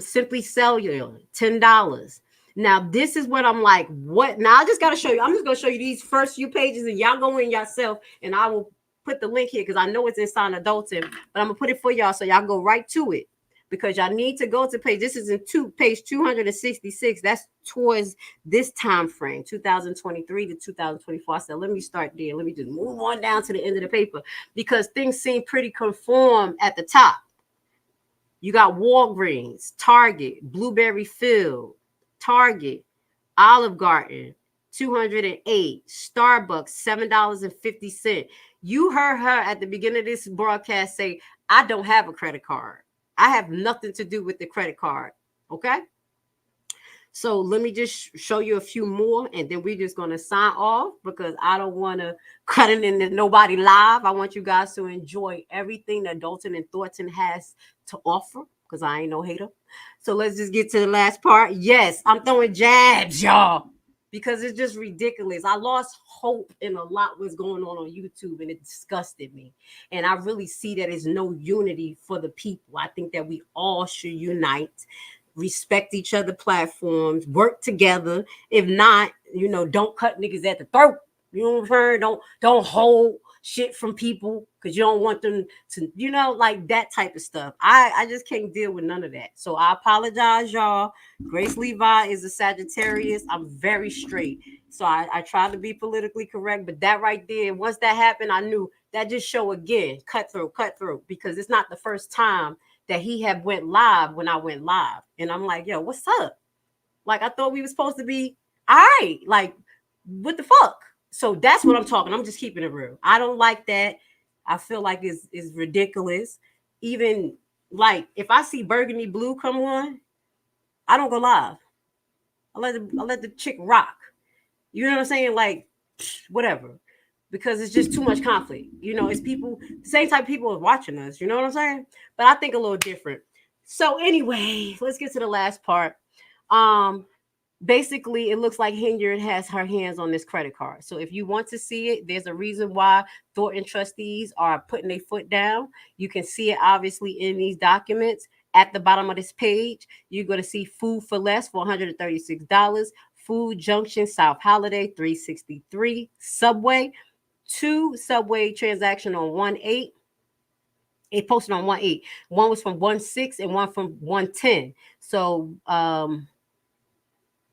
Simply Cellular, $10. Now, this is what I'm like, what? Now, I just got to show you. I'm just going to show you these first few pages, and y'all go in yourself, and I will put the link here because I know it's inside of Dolton, but I'm going to put it for y'all so y'all go right to it because y'all need to go to page. This is in page 266. That's towards this time frame, 2023 to 2024. I said, let me start there. Let me just move on down to the end of the paper because things seem pretty conform at the top. You got Walgreens, Target, Blueberry Field, Target, Olive Garden, $208, Starbucks, $7.50. You heard her at the beginning of this broadcast say, I don't have a credit card. I have nothing to do with the credit card. Okay. So let me just show you a few more and then we're just going to sign off because I don't want to cut it into nobody live. I want you guys to enjoy everything that Dolton and Thornton has to offer because I ain't no hater. So let's just get to the last part. Yes, I'm throwing jabs, y'all. because it's just ridiculous. I lost hope in a lot was going on YouTube, and it disgusted me. And I really see that there's no unity for the people. I think that we all should unite, respect each other platforms, work together. If not, don't cut niggas at the throat. You know what I'm saying? Don't hold shit from people because you don't want them to, like that type of stuff. I just can't deal with none of that. So I apologize, y'all. Grace Levi is a Sagittarius. I'm very straight. So I try to be politically correct, but that right there, once that happened, I knew that just show again, cutthroat, because it's not the first time that he had went live when I went live. And I'm like, yo, what's up? Like, I thought we were supposed to be all right. Like, what the fuck? So that's what I'm talking. I'm just keeping it real. I don't like that. I feel like it's ridiculous. Even like if I see Burgundy Blue come on, I don't go live. I let the chick rock. You know what I'm saying? Like whatever, because it's just too much conflict. It's people, same type of people are watching us. You know what I'm saying? But I think a little different. So anyway, let's get to the last part. Basically, it looks like Henyard has her hands on this credit card. So if you want to see it, there's a reason why Thornton trustees are putting their foot down. You can see it obviously in these documents. At the bottom of this page, you're going to see Food for Less for $136. Food Junction South Holiday $363. Subway, 2 Subway transaction on 1/8. It posted on 1/8. One was from 1/6 and one from 1/10. So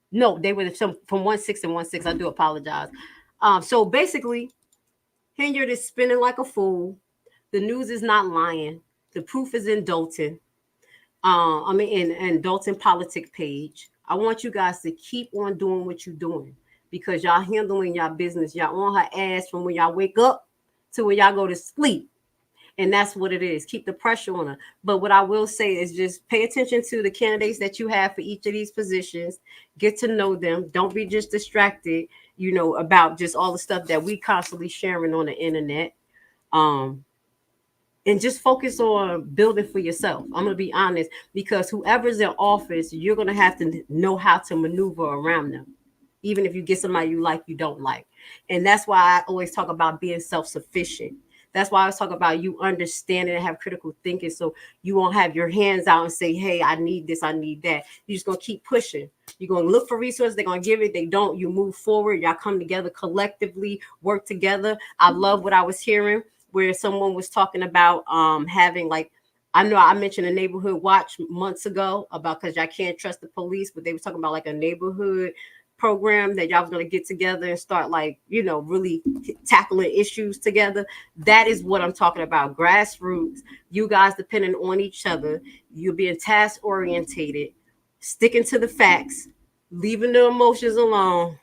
no, they were from 1/6 and 1/6. I do apologize. So basically, Henyard is spinning like a fool. The news is not lying. The proof is in Dolton. In Dolton Politics page. I want you guys to keep on doing what you're doing because y'all handling y'all business. Y'all on her ass from when y'all wake up to when y'all go to sleep. And that's what it is. Keep the pressure on her. But what I will say is just pay attention to the candidates that you have for each of these positions. Get to know them. Don't be just distracted, about just all the stuff that we constantly sharing on the internet. And just focus on building for yourself. I'm going to be honest, because whoever's in office, you're going to have to know how to maneuver around them. Even if you get somebody you like, you don't like. And that's why I always talk about being self-sufficient. That's why I was talking about you understanding and have critical thinking. So you won't have your hands out and say, hey, I need this, I need that. You're just going to keep pushing. You're going to look for resources. They're going to give it. They don't. You move forward. Y'all come together collectively, work together. I love what I was hearing where someone was talking about having like, I know I mentioned a neighborhood watch months ago about because y'all can't trust the police, but they were talking about like a neighborhood program that y'all was going to get together and start like, really tackling issues together. That is what I'm talking about. Grassroots, you guys depending on each other, you're being task orientated, sticking to the facts, leaving the emotions alone.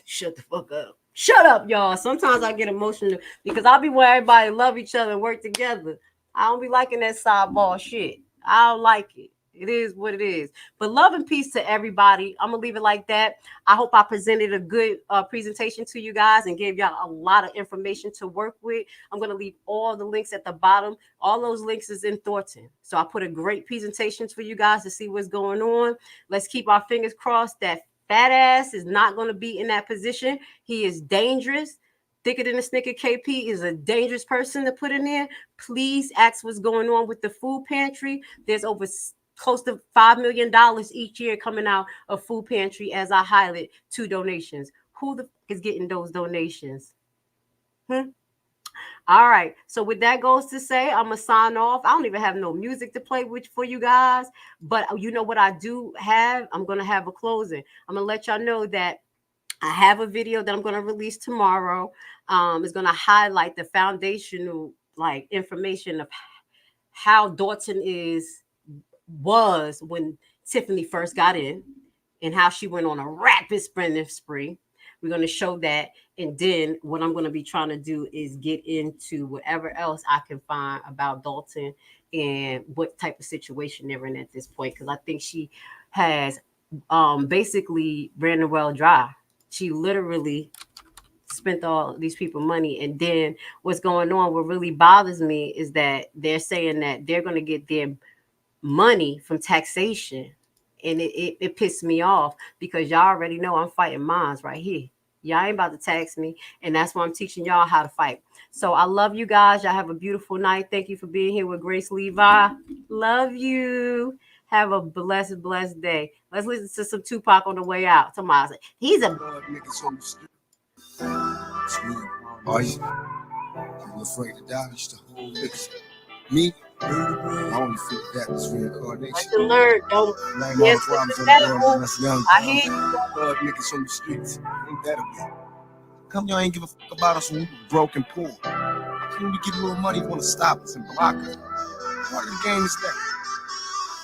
Shut the fuck up. Shut up, y'all. Sometimes I get emotional because I'll be where everybody love each other and work together. I don't be liking that sideball shit. I don't like it. It is what it is. But love and peace to everybody. I'm going to leave it like that. I hope I presented a good presentation to you guys and gave y'all a lot of information to work with. I'm going to leave all the links at the bottom. All those links is in Thornton. So I put a great presentation for you guys to see what's going on. Let's keep our fingers crossed that fat ass is not going to be in that position. He is dangerous. Thicker than a Snicker KP is a dangerous person to put in there. Please ask what's going on with the food pantry. There's over close to $5 million each year coming out of food pantry, as I highlight 2 donations. Who the fuck is getting those donations? All right. So with that goes to say, I'm going to sign off. I don't even have no music to play with for you guys. But you know what I do have? I'm going to have a closing. I'm going to let y'all know that I have a video that I'm going to release tomorrow. It's going to highlight the foundational information of how Dolton was when Tiffany first got in and how she went on a rapid spending spree. We're going to show that. And then what I'm going to be trying to do is get into whatever else I can find about Dolton and what type of situation they're in at this point. Because I think she has basically ran the well dry. She literally spent all these people money. And then what's going on, what really bothers me is that they're saying that they're going to get their money from taxation And it pissed me off because y'all already know I'm fighting mines right here. Y'all ain't about to tax me. And that's why I'm teaching y'all how to fight. So I love you guys. Y'all have a beautiful night. Thank you for being here with Grace Levi. Love you. Have a blessed, blessed day. Let's listen to some Tupac on the way out. Somebody say, he's a niggas on the street. Are you? I'm afraid to die. It's the whole niggas. Me? I only feel that is reincarnation. I can learn. Don't. Yes, I hear you. Thug niggas on the streets. Ain't that a bit? Come y'all ain't give a fuck about us when we were broke and poor. When we get a little money, you want to stop us and block us. Part of the game is that.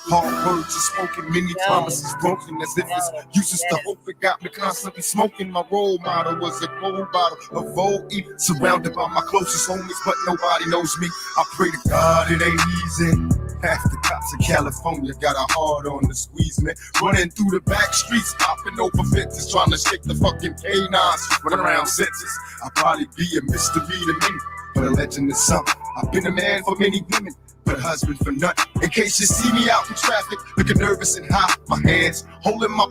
Hard words are spoken, many promises broken, as if it's useless to hope. It got me constantly smoking. My role model was a gold bottle of Vogue, surrounded by my closest homies, but nobody knows me. I pray to God it ain't easy. Half the cops in California got a hard on the squeeze, man. Running through the back streets, hopping over fences, trying to shake the fucking canines, running around senses. I'll probably be a mystery to me, but a legend is something. I've been a man for many women, but a husband for none. In case you see me out in traffic, looking nervous and hot, my hands holding my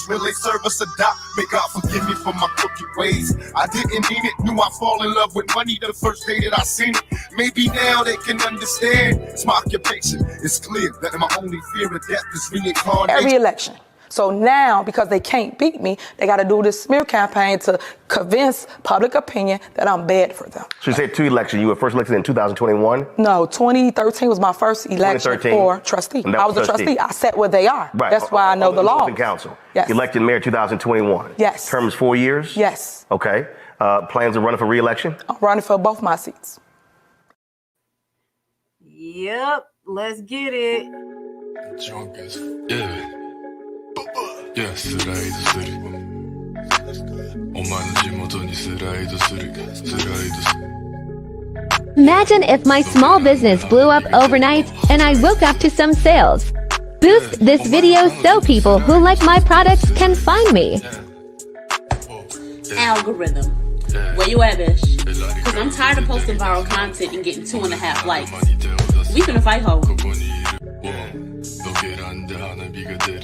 will they serve us a dot? May God forgive me for my crooked ways. I didn't mean it, knew I'd fall in love with money the first day that I seen it. Maybe now they can understand. It's my occupation. It's clear that my only fear of death is reincarnation. Every election. So now, because they can't beat me, they got to do this smear campaign to convince public opinion that I'm bad for them. So you said 2 elections. You were first elected in 2021? No, 2013 was my first election for trustee. I was a trustee. I sat where they are. Right. That's why I know the law. Council. Yes. Elected mayor 2021. Yes. Terms 4 years? Yes. Okay. Plans to run for re-election? I'm running for both my seats. Yep. Let's get it. Junkers. Yeah. Yeah, スライドする。お前の地元にスライドする。スライドする。 Imagine if my small business blew up overnight and I woke up to some sales. Boost this video so people who like my products can find me. Algorithm. Where you at, bitch? Because I'm tired of posting viral content and getting 2.5 likes. We finna fight, ho.